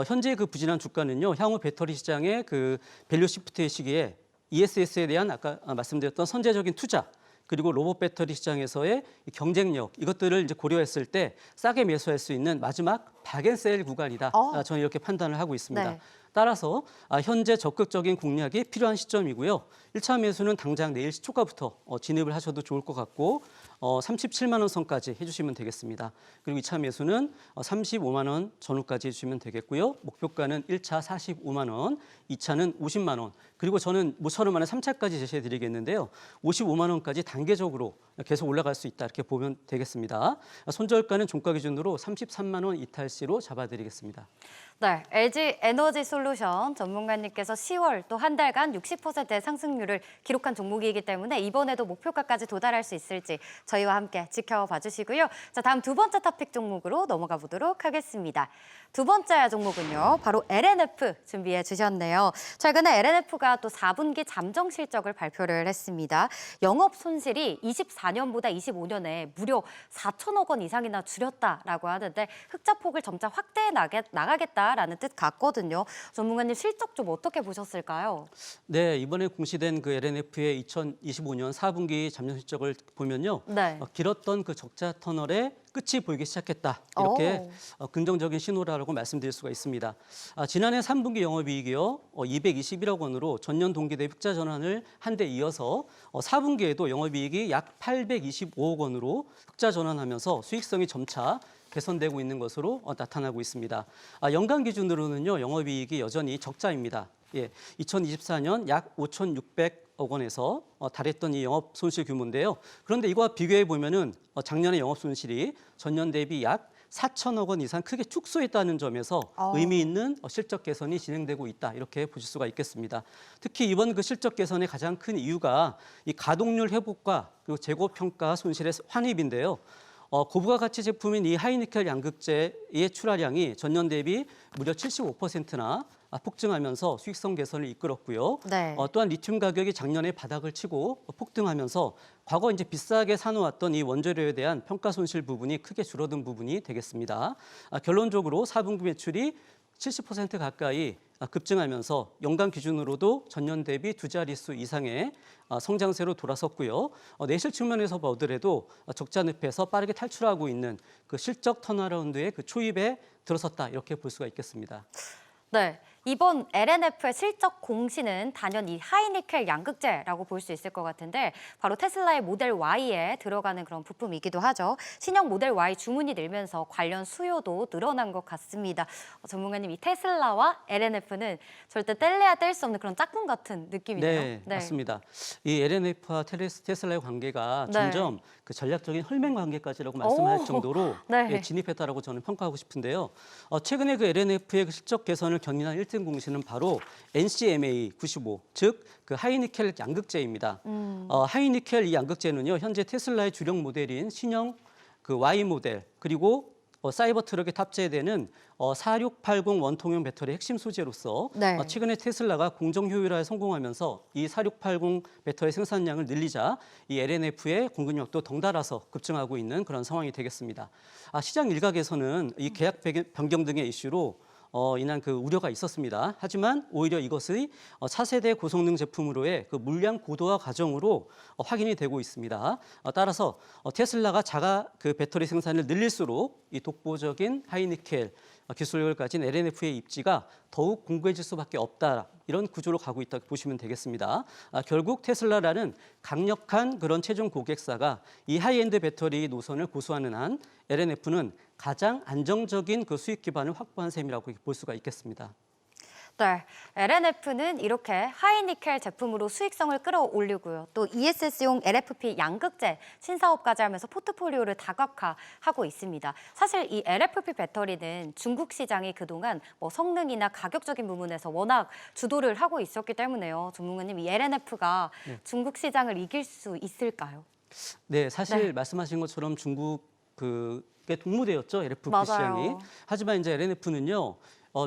현재 그 부진한 주가는요. 향후 배터리 시장의 그 밸류 시프트의 시기에 ESS에 대한 아까 말씀드렸던 선제적인 투자 그리고 로봇 배터리 시장에서의 경쟁력 이것들을 이제 고려했을 때 싸게 매수할 수 있는 마지막 박앤셀 구간이다. 저는 이렇게 판단을 하고 있습니다. 네. 따라서 현재 적극적인 공략이 필요한 시점이고요. 1차 매수는 당장 내일 시초가부터 진입을 하셔도 좋을 것 같고 37만 원 선까지 해주시면 되겠습니다. 그리고 2차 매수는 35만 원 전후까지 해주시면 되겠고요. 목표가는 1차 45만 원, 2차는 50만 원. 그리고 저는 모처럼 하는 3차까지 제시해드리겠는데요. 55만 원까지 단계적으로 계속 올라갈 수 있다 이렇게 보면 되겠습니다. 손절가는 종가 기준으로 33만 원 이탈 시로 잡아드리겠습니다. 네, LG 에너지 솔루션 전문가님께서 10월 또 한 달간 60%의 상승률을 기록한 종목이기 때문에 이번에도 목표가까지 도달할 수 있을지 저희와 함께 지켜봐 주시고요. 자, 다음 두 번째 토픽 종목으로 넘어가 보도록 하겠습니다. 두 번째 종목은요, 바로 LNF 준비해 주셨네요. 최근에 LNF가 또 4분기 잠정 실적을 발표를 했습니다. 영업 손실이 24년보다 25년에 무려 4천억 원 이상이나 줄였다라고 하는데 흑자 폭을 점차 확대해 나가겠다라는 뜻 같거든요. 전문가님 실적 좀 어떻게 보셨을까요? 네, 이번에 공시된 그 LNF의 2025년 4분기 잠정 실적을 보면요. 네. 길었던 그 적자 터널의 끝이 보이기 시작했다. 이렇게 긍정적인 신호라고 말씀드릴 수가 있습니다. 지난해 3분기 영업이익이요. 221억 원으로 전년 동기 대비 흑자 전환을 한 데 이어서 4분기에도 영업이익이 약 825억 원으로 흑자 전환하면서 수익성이 점차 개선되고 있는 것으로 나타나고 있습니다. 연간 기준으로는요. 영업이익이 여전히 적자입니다. 2024년 약 5,600억 원에서 달했던 이 영업 손실 규모인데요. 그런데 이거와 비교해 보면은 작년에 영업 손실이 전년 대비 약 4천억 원 이상 크게 축소했다는 점에서 의미 있는 실적 개선이 진행되고 있다 이렇게 보실 수가 있겠습니다. 특히 이번 그 실적 개선의 가장 큰 이유가 이 가동률 회복과 그리고 재고 평가 손실의 환입인데요. 고부가 가치 제품인 이 하이니켈 양극재의 출하량이 전년 대비 무려 75%나 폭증하면서 수익성 개선을 이끌었고요. 네. 또한 리튬 가격이 작년에 바닥을 치고 폭등하면서 과거 이제 비싸게 사놓았던 이 원재료에 대한 평가 손실 부분이 크게 줄어든 부분이 되겠습니다. 결론적으로 4분기 매출이 70% 가까이 급증하면서 연간 기준으로도 전년 대비 두 자릿수 이상의 성장세로 돌아섰고요. 내실 측면에서 보더라도 적자 늪에서 빠르게 탈출하고 있는 그 실적 턴어라운드의 그 초입에 들어섰다 이렇게 볼 수가 있겠습니다. 네, 이번 LNF의 실적 공시는 단연 이 하이니켈 양극재라고 볼 수 있을 것 같은데 바로 테슬라의 모델 Y에 들어가는 그런 부품이기도 하죠. 신형 모델 Y 주문이 늘면서 관련 수요도 늘어난 것 같습니다. 전문가님, 이 테슬라와 LNF는 절대 뗄래야 뗄 수 없는 그런 짝꿍 같은 느낌이네요. 네, 맞습니다. 이 LNF와 테슬라의 관계가 네. 점점 그 전략적인 혈맹 관계까지라고 말씀할 오, 정도로 네. 예, 진입했다라고 저는 평가하고 싶은데요. 최근에 그 LNF의 그 실적 개선을 견인한 1등 공시는 바로 NCMA 95, 즉 그 하이니켈 양극재입니다. 하이니켈 이 양극재는요, 현재 테슬라의 주력 모델인 신형 그 Y 모델 그리고 사이버 트럭에 탑재되는 4680 원통형 배터리 핵심 소재로서 네. 최근에 테슬라가 공정 효율화에 성공하면서 이 4680 배터리 생산량을 늘리자 이 LNF의 공급력도 덩달아서 급증하고 있는 그런 상황이 되겠습니다. 시장 일각에서는 이 계약 변경 등의 이슈로 인한 그 우려가 있었습니다. 하지만 오히려 이것의 차세대 고성능 제품으로의 그 물량 고도화 과정으로 확인이 되고 있습니다. 따라서 테슬라가 자가 그 배터리 생산을 늘릴수록 이 독보적인 하이니켈 기술력을 가진 LNF의 입지가 더욱 공고해질 수밖에 없다. 이런 구조로 가고 있다고 보시면 되겠습니다. 결국 테슬라라는 강력한 그런 최종 고객사가 이 하이엔드 배터리 노선을 고수하는 한 LNF는 가장 안정적인 그 수익 기반을 확보한 셈이라고 볼 수가 있겠습니다. 네, LNF는 이렇게 하이니켈 제품으로 수익성을 끌어올리고요. 또 ESS용 LFP 양극재 신사업까지 하면서 포트폴리오를 다각화하고 있습니다. 사실 이 LFP 배터리는 중국 시장이 그동안 뭐 성능이나 가격적인 부분에서 워낙 주도를 하고 있었기 때문에요. 전문가님, 이 LNF가 중국 시장을 이길 수 있을까요? 네, 사실 네. 말씀하신 것처럼 중국 그게 동무대였죠, LFP 맞아요. 시장이. 하지만 이제 LNF는요.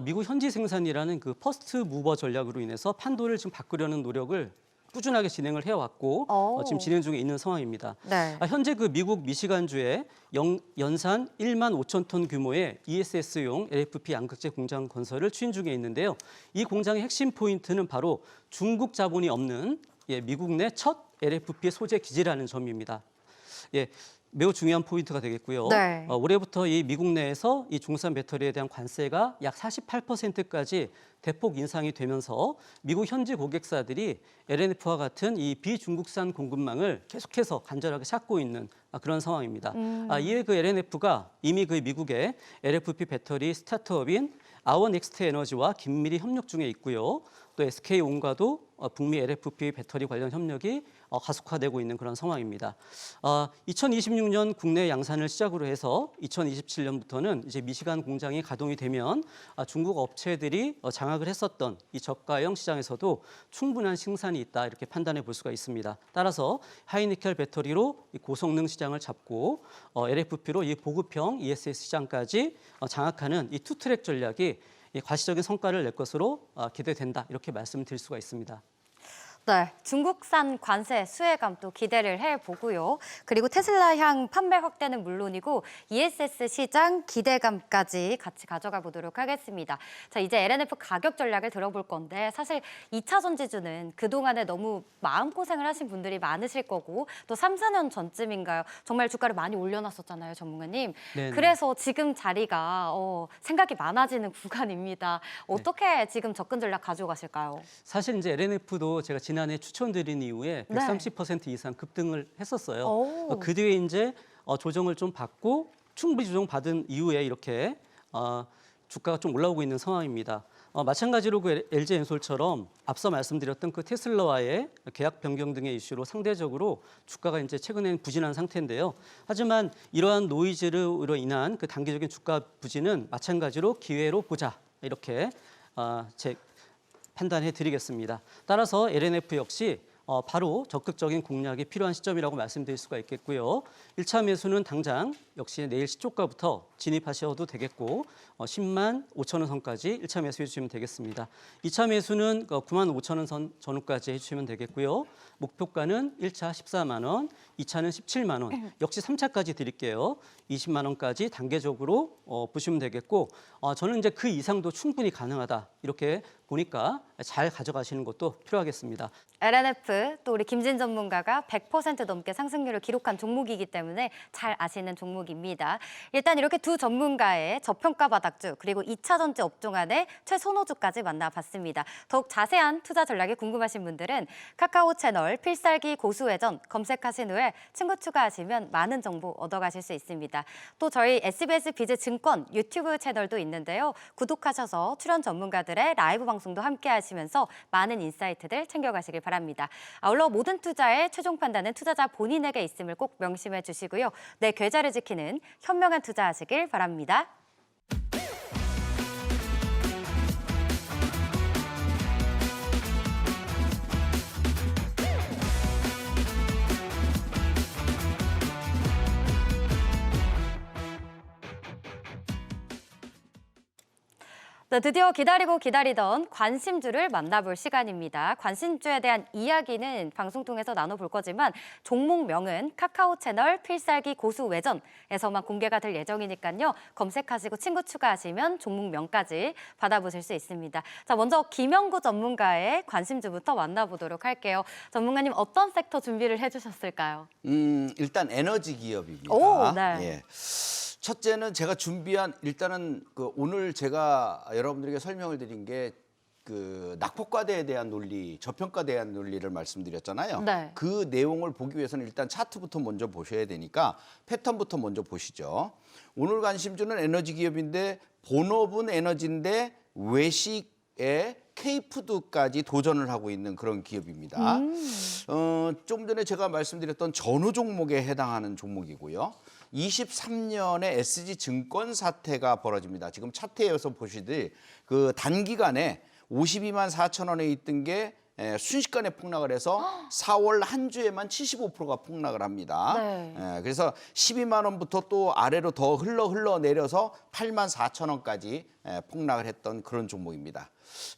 미국 현지 생산이라는 그 퍼스트 무버 전략으로 인해서 판도를 지금 바꾸려는 노력을 꾸준하게 진행을 해왔고 지금 진행 중에 있는 상황입니다. 네. 현재 그 미국 미시간주에 연산 1만 5천 톤 규모의 ESS용 LFP 양극재 공장 건설을 추진 중에 있는데요. 이 공장의 핵심 포인트는 바로 중국 자본이 없는 미국 내 첫 LFP 소재 기지라는 점입니다. 매우 중요한 포인트가 되겠고요. 네. 올해부터 이 미국 내에서 이 중국산 배터리에 대한 관세가 약 48%까지 대폭 인상이 되면서 미국 현지 고객사들이 LNF와 같은 이 비중국산 공급망을 계속해서 간절하게 찾고 있는 그런 상황입니다. 이에 그 LNF가 이미 그 미국의 LFP 배터리 스타트업인 아워넥스트 에너지와 긴밀히 협력 중에 있고요. 또 SK온과도 북미 LFP 배터리 관련 협력이 가속화되고 있는 그런 상황입니다. 2026년 국내 양산을 시작으로 해서 2027년부터는 이제 미시간 공장이 가동이 되면 중국 업체들이 장악을 했었던 이 저가형 시장에서도 충분한 생산이 있다 이렇게 판단해 볼 수가 있습니다. 따라서 하이니켈 배터리로 이 고성능 시장을 잡고 LFP로 이 보급형 ESS 시장까지 장악하는 이 투트랙 전략이 과시적인 성과를 낼 것으로 기대된다 이렇게 말씀드릴 수가 있습니다. 네, 중국산 관세 수혜감 또 기대를 해보고요. 그리고 테슬라향 판매 확대는 물론이고 ESS 시장 기대감까지 같이 가져가 보도록 하겠습니다. 자, 이제 LNF 가격 전략을 들어볼 건데 사실 2차 전지주는 그동안에 너무 마음고생을 하신 분들이 많으실 거고 또 3, 4년 전쯤인가요? 정말 주가를 많이 올려놨었잖아요, 전문가님. 네네. 그래서 지금 자리가 생각이 많아지는 구간입니다. 어떻게 지금 접근 전략 가져가실까요? 사실 이제 LNF도 제가 지난해 추천드린 이후에 네. 130% 이상 급등을 했었어요. 오. 그 뒤에 이제 조정을 좀 받고 충분히 조정 받은 이후에 이렇게 주가가 좀 올라오고 있는 상황입니다. 마찬가지로 그 LG엔솔처럼 앞서 말씀드렸던 그 테슬라와의 계약 변경 등의 이슈로 상대적으로 주가가 이제 최근에는 부진한 상태인데요. 하지만 이러한 노이즈로 인한 그 단기적인 주가 부진은 마찬가지로 기회로 보자 이렇게 제 판단해 드리겠습니다. 따라서 LNF 역시 바로 적극적인 공략이 필요한 시점이라고 말씀드릴 수가 있겠고요. 1차 매수는 당장 역시 내일 시초가부터 진입하셔도 되겠고 10만 5천 원 선까지 1차 매수해 주시면 되겠습니다. 2차 매수는 9만 5천 원 선 전후까지 해주시면 되겠고요. 목표가는 1차 14만 원, 2차는 17만 원, 역시 3차까지 드릴게요. 20만 원까지 단계적으로 보시면 되겠고 저는 이제 그 이상도 충분히 가능하다 이렇게 보니까 잘 가져가시는 것도 필요하겠습니다. LNF 또 우리 김진 전문가가 100% 넘게 상승률을 기록한 종목이기 때문에 잘 아시는 종목입니다. 일단 이렇게 두 전문가의 저평가 바닥주 그리고 2차 전지 업종안의 최선호주까지 만나봤습니다. 더욱 자세한 투자 전략이 궁금하신 분들은 카카오 채널 필살기 고수회전 검색하신 후에 친구 추가하시면 많은 정보 얻어가실 수 있습니다. 또 저희 SBS 비즈 증권 유튜브 채널도 있는데요. 구독하셔서 출연 전문가들의 라이브 방송도 함께 하시면서 많은 인사이트들 챙겨가시길 바랍니다. 아울러 모든 투자의 최종 판단은 투자자 본인에게 있음을 꼭 명심해 주시고요. 내 계좌를 지키는 현명한 투자하시길 바랍니다. 네, 드디어 기다리고 기다리던 관심주를 만나볼 시간입니다. 관심주에 대한 이야기는 방송 통해서 나눠볼 거지만 종목명은 카카오 채널 필살기 고수 외전에서만 공개가 될 예정이니까요. 검색하시고 친구 추가하시면 종목명까지 받아보실 수 있습니다. 자, 먼저 김영구 전문가의 관심주부터 만나보도록 할게요. 전문가님 어떤 섹터 준비를 해주셨을까요? 일단 에너지 기업입니다. 오, 네. 예. 첫째는 제가 준비한 일단은 오늘 제가 여러분들에게 설명을 드린 게 낙폭과대에 대한 논리, 저평가에 대한 논리를 말씀드렸잖아요. 네. 그 내용을 보기 위해서는 일단 차트부터 먼저 보셔야 되니까 패턴부터 먼저 보시죠. 오늘 관심주는 에너지 기업인데 본업은 에너지인데 외식에 K푸드까지 도전을 하고 있는 그런 기업입니다. 좀 전에 제가 말씀드렸던 전후 종목에 해당하는 종목이고요. 23년에 SG증권 사태가 벌어집니다. 지금 차트에서 보시듯이 그 단기간에 52만 4천 원에 있던 게 순식간에 폭락을 해서 4월 한 주에만 75%가 폭락을 합니다. 네. 그래서 12만 원부터 또 아래로 더 흘러 내려서 8만 4천 원까지 폭락을 했던 그런 종목입니다.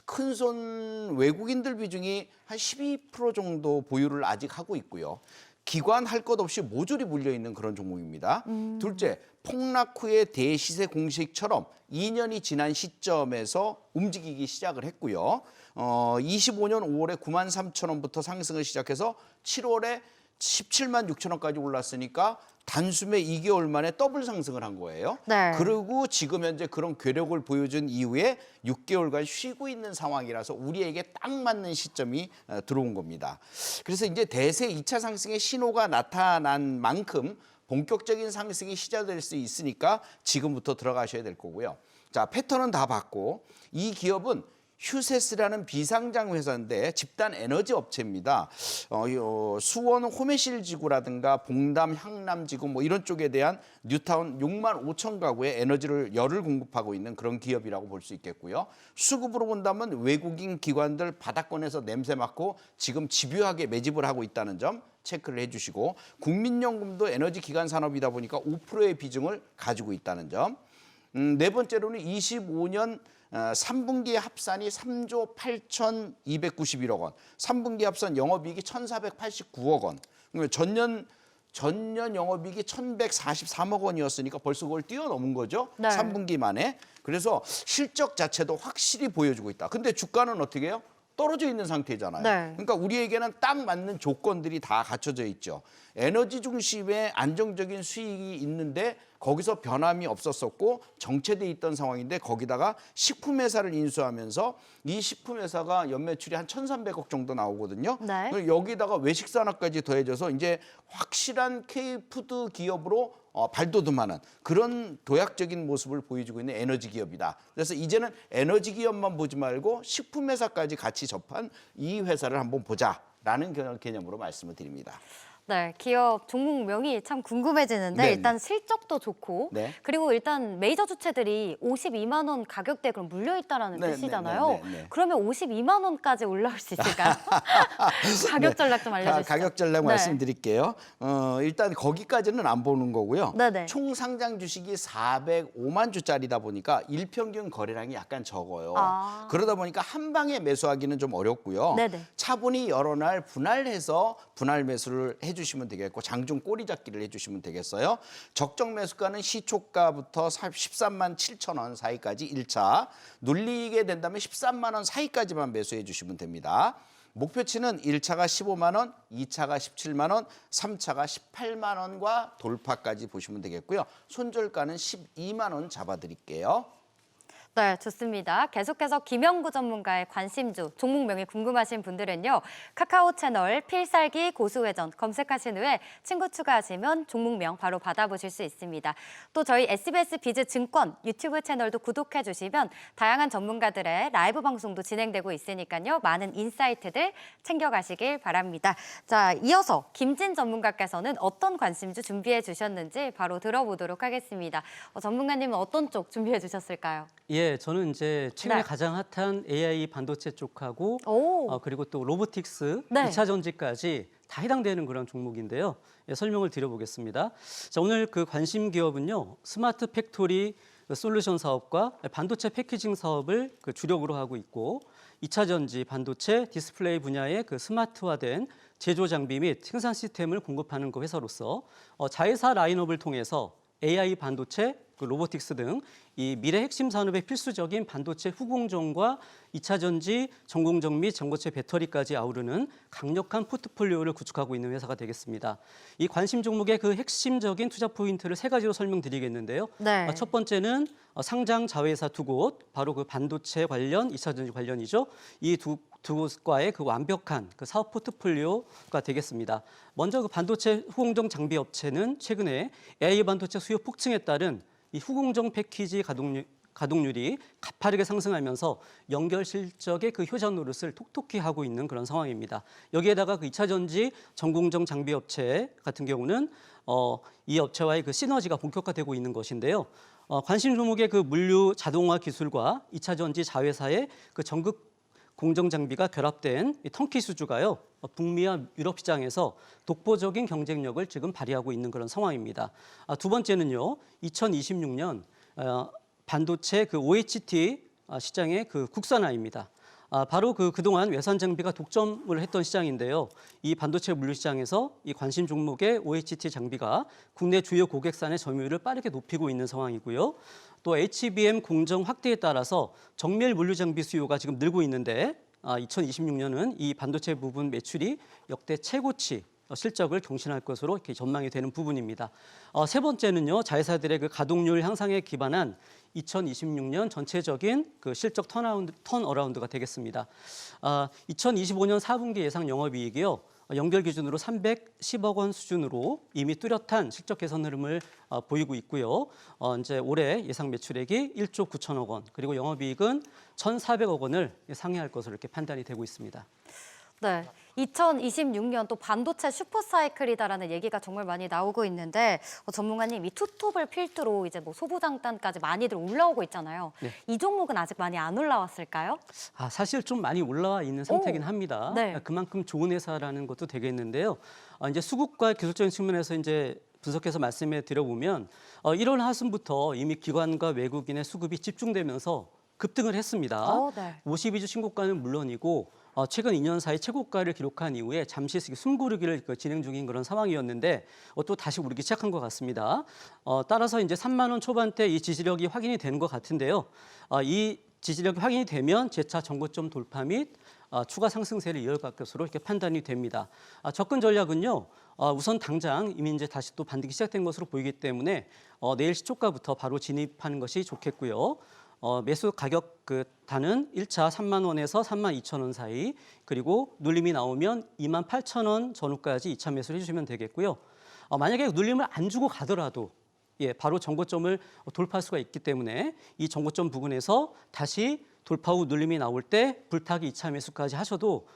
큰손 외국인들 비중이 한 12% 정도 보유를 아직 하고 있고요. 기관 할 것 없이 모조리 물려있는 그런 종목입니다. 둘째, 폭락 후에 대시세 공식처럼 2년이 지난 시점에서 움직이기 시작을 했고요. 25년 5월에 9만 3천 원부터 상승을 시작해서 7월에 17만 6천 원까지 올랐으니까 단숨에 2개월 만에 더블 상승을 한 거예요. 네. 그리고 지금 현재 그런 괴력을 보여준 이후에 6개월간 쉬고 있는 상황이라서 우리에게 딱 맞는 시점이 들어온 겁니다. 그래서 이제 대세 2차 상승의 신호가 나타난 만큼 본격적인 상승이 시작될 수 있으니까 지금부터 들어가셔야 될 거고요. 자, 패턴은 다 봤고 이 기업은 휴세스라는 비상장 회사인데 집단 에너지 업체입니다. 수원 호메실 지구라든가 봉담 향남 지구 뭐 이런 쪽에 대한 뉴타운 6만 5천 가구에 열을 공급하고 있는 그런 기업이라고 볼 수 있겠고요. 수급으로 본다면 외국인 기관들 바닥권에서 냄새 맡고 지금 집요하게 매집을 하고 있다는 점 체크를 해주시고 국민연금도 에너지 기관 산업이다 보니까 5%의 비중을 가지고 있다는 점. 네 번째로는 25년 3분기 합산이 3조 8,291억 원, 3분기 합산 영업이익이 1,489억 원. 그러면 전년 영업이익이 1,143억 원이었으니까 벌써 그걸 뛰어넘은 거죠. 네. 3분기 만에. 그래서 실적 자체도 확실히 보여주고 있다. 근데 주가는 어떻게 해요? 떨어져 있는 상태잖아요. 네. 그러니까 우리에게는 딱 맞는 조건들이 다 갖춰져 있죠. 에너지 중심의 안정적인 수익이 있는데 거기서 변함이 없었었고 정체돼 있던 상황인데 거기다가 식품 회사를 인수하면서 이 식품 회사가 연매출이 한 1,300억 정도 나오거든요. 네. 여기다가 외식 산업까지 더해져서 이제 확실한 K푸드 기업으로 발돋움하는 그런 도약적인 모습을 보여주고 있는 에너지 기업이다. 그래서 이제는 에너지 기업만 보지 말고 식품 회사까지 같이 접한 이 회사를 한번 보자라는 개념으로 말씀을 드립니다. 네, 기업 종목명이 참 궁금해지는데 네, 일단 실적도 좋고 네. 그리고 일단 메이저 주체들이 52만 원 가격대에 그럼 물려있다는 네, 뜻이잖아요. 네. 그러면 52만 원까지 올라올 수 있을까요? 가격 전략 좀 알려주시죠. 가격 전략 네. 말씀드릴게요. 일단 거기까지는 안 보는 거고요. 네네. 총 상장 주식이 405만 주짜리다 보니까 일평균 거래량이 약간 적어요. 아. 그러다 보니까 한 방에 매수하기는 좀 어렵고요. 네네. 차분히 여러 날 분할해서 분할 매수를 해주시면 되겠고 장중 꼬리 잡기를 해주시면 되겠어요. 적정 매수가는 시초가부터 13만 7천 원 사이까지 1차, 눌리게 된다면 13만 원 사이까지만 매수해 주시면 됩니다. 목표치는 1차가 15만 원, 2차가 17만 원, 3차가 18만 원과 돌파까지 보시면 되겠고요. 손절가는 12만 원 잡아드릴게요. 네, 좋습니다. 계속해서 김영구 전문가의 관심주, 종목명이 궁금하신 분들은요. 카카오 채널 필살기 고수회전 검색하신 후에 친구 추가하시면 종목명 바로 받아보실 수 있습니다. 또 저희 SBS 비즈 증권 유튜브 채널도 구독해 주시면 다양한 전문가들의 라이브 방송도 진행되고 있으니까요. 많은 인사이트들 챙겨가시길 바랍니다. 자, 이어서 김진 전문가께서는 어떤 관심주 준비해 주셨는지 바로 들어보도록 하겠습니다. 전문가님은 어떤 쪽 준비해 주셨을까요? 예, 저는 이제 최근에 네. 가장 핫한 AI 반도체 쪽하고 오. 그리고 또 로보틱스, 네. 2차 전지까지 다 해당되는 그런 종목인데요. 예, 설명을 드려보겠습니다. 자, 오늘 그 관심 기업은요. 스마트 팩토리 솔루션 사업과 반도체 패키징 사업을 그 주력으로 하고 있고 2차 전지 반도체 디스플레이 분야의 그 스마트화된 제조 장비 및 생산 시스템을 공급하는 그 회사로서 자회사 라인업을 통해서 AI 반도체, 그 로보틱스 등 이 미래 핵심 산업의 필수적인 반도체 후공정과 2차 전지, 전공정 및 전고체 배터리까지 아우르는 강력한 포트폴리오를 구축하고 있는 회사가 되겠습니다. 이 관심 종목의 그 핵심적인 투자 포인트를 세 가지로 설명드리겠는데요. 네. 첫 번째는 상장 자회사 두 곳, 바로 그 반도체 관련, 2차 전지 관련이죠. 이 두 곳과의 그 완벽한 그 사업 포트폴리오가 되겠습니다. 먼저 그 반도체 후공정 장비 업체는 최근에 AI 반도체 수요 폭증에 따른 이 후공정 패키지 가동률이 가파르게 상승하면서 연결 실적의 그 효자 노릇을 톡톡히 하고 있는 그런 상황입니다. 여기에다가 그 2차 전지 전공정 장비 업체 같은 경우는 이 업체와의 그 시너지가 본격화되고 있는 것인데요. 관심 종목의 그 물류 자동화 기술과 2차 전지 자회사의 그 전극 공정 장비가 결합된 이 턴키 수주가요. 북미와 유럽 시장에서 독보적인 경쟁력을 지금 발휘하고 있는 그런 상황입니다. 두 번째는요. 2026년 반도체 그 OHT 시장의 그 국산화입니다. 바로 그동안 외산 장비가 독점을 했던 시장인데요. 이 반도체 물류 시장에서 이 관심 종목의 OHT 장비가 국내 주요 고객사의 점유율을 빠르게 높이고 있는 상황이고요. 또 HBM 공정 확대에 따라서 정밀 물류 장비 수요가 지금 늘고 있는데 2026년은 이 반도체 부분 매출이 역대 최고치 실적을 경신할 것으로 이렇게 전망이 되는 부분입니다. 세 번째는요, 자회사들의 그 가동률 향상에 기반한 2026년 전체적인 그 실적 턴어라운드가 되겠습니다. 2025년 4분기 예상 영업이익이요. 연결 기준으로 310억 원 수준으로 이미 뚜렷한 실적 개선 흐름을 보이고 있고요. 이제 올해 예상 매출액이 1조 9천억 원, 그리고 영업이익은 1,400억 원을 상회할 것으로 이렇게 판단이 되고 있습니다. 네, 2026년 또 반도체 슈퍼사이클이다라는 얘기가 정말 많이 나오고 있는데 전문가님 이 투톱을 필두로 이제 뭐 소부장단까지 많이들 올라오고 있잖아요. 네. 이 종목은 아직 많이 안 올라왔을까요? 사실 좀 많이 올라와 있는 상태긴 합니다. 네. 그만큼 좋은 회사라는 것도 되겠는데요. 이제 수급과 기술적인 측면에서 이제 분석해서 말씀해 드려보면 1월 하순부터 이미 기관과 외국인의 수급이 집중되면서 급등을 했습니다. 네. 52주 신고가는 물론이고 최근 2년 사이 최고가를 기록한 이후에 잠시 숨고르기를 진행 중인 그런 상황이었는데 또 다시 오르기 시작한 것 같습니다. 따라서 이제 3만 원 초반대 이 지지력이 확인이 되는 것 같은데요. 이 지지력이 확인이 되면 재차 전고점 돌파 및 추가 상승세를 이어갈 것으로 이렇게 판단이 됩니다. 접근 전략은요. 우선 당장 이미 이제 다시 또 반등이 시작된 것으로 보이기 때문에 내일 시초가부터 바로 진입하는 것이 좋겠고요. 매수 가격 그 단은 1차 3만 원에서 3만 2천 원 사이, 그리고 눌림이 나오면 2만 8천 원 전후까지 2차 매수를 해주시면 되겠고요. 만약에 눌림을 안 주고 가더라도 바로 정고점을 돌파할 수가 있기 때문에 이 정고점 부근에서 다시 돌파 후 눌림이 나올 때 불타기 2차 매수까지 하셔도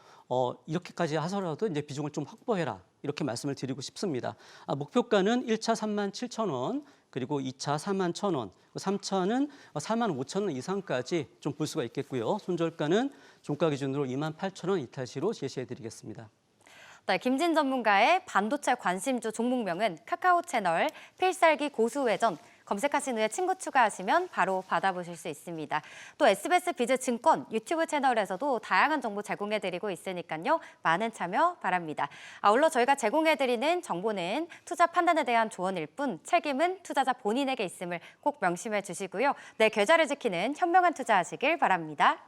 이렇게까지 하더라도 이제 비중을 좀 확보해라, 이렇게 말씀을 드리고 싶습니다. 목표가는 1차 3만 7천 원, 그리고 2차 4만 1천 원, 3차는 4만 5천 원 이상까지 좀 볼 수가 있겠고요. 손절가는 종가 기준으로 2만 8천 원 이탈시로 제시해드리겠습니다. 네, 김진 전문가의 반도체 관심주 종목명은 카카오 채널 필살기 고수회전 검색하신 후에 친구 추가하시면 바로 받아보실 수 있습니다. 또 SBS 비즈 증권 유튜브 채널에서도 다양한 정보 제공해드리고 있으니까요. 많은 참여 바랍니다. 아울러 저희가 제공해드리는 정보는 투자 판단에 대한 조언일 뿐 책임은 투자자 본인에게 있음을 꼭 명심해 주시고요. 내 계좌를 지키는 현명한 투자하시길 바랍니다.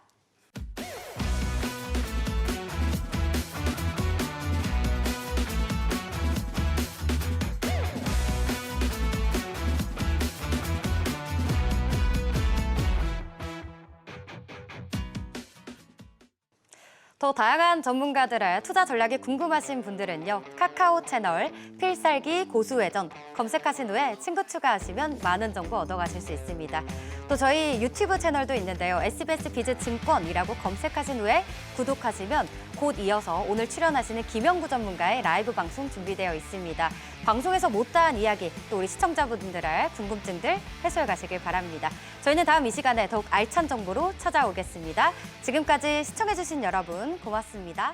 더 다양한 전문가들의 투자 전략이 궁금하신 분들은요. 카카오 채널 필살기 고수회전 검색하신 후에 친구 추가하시면 많은 정보 얻어가실 수 있습니다. 또 저희 유튜브 채널도 있는데요. SBS 비즈 증권이라고 검색하신 후에 구독하시면 곧 이어서 오늘 출연하시는 김영구 전문가의 라이브 방송 준비되어 있습니다. 방송에서 못다한 이야기, 또 우리 시청자분들의 궁금증들 해소해 가시길 바랍니다. 저희는 다음 이 시간에 더욱 알찬 정보로 찾아오겠습니다. 지금까지 시청해주신 여러분 고맙습니다.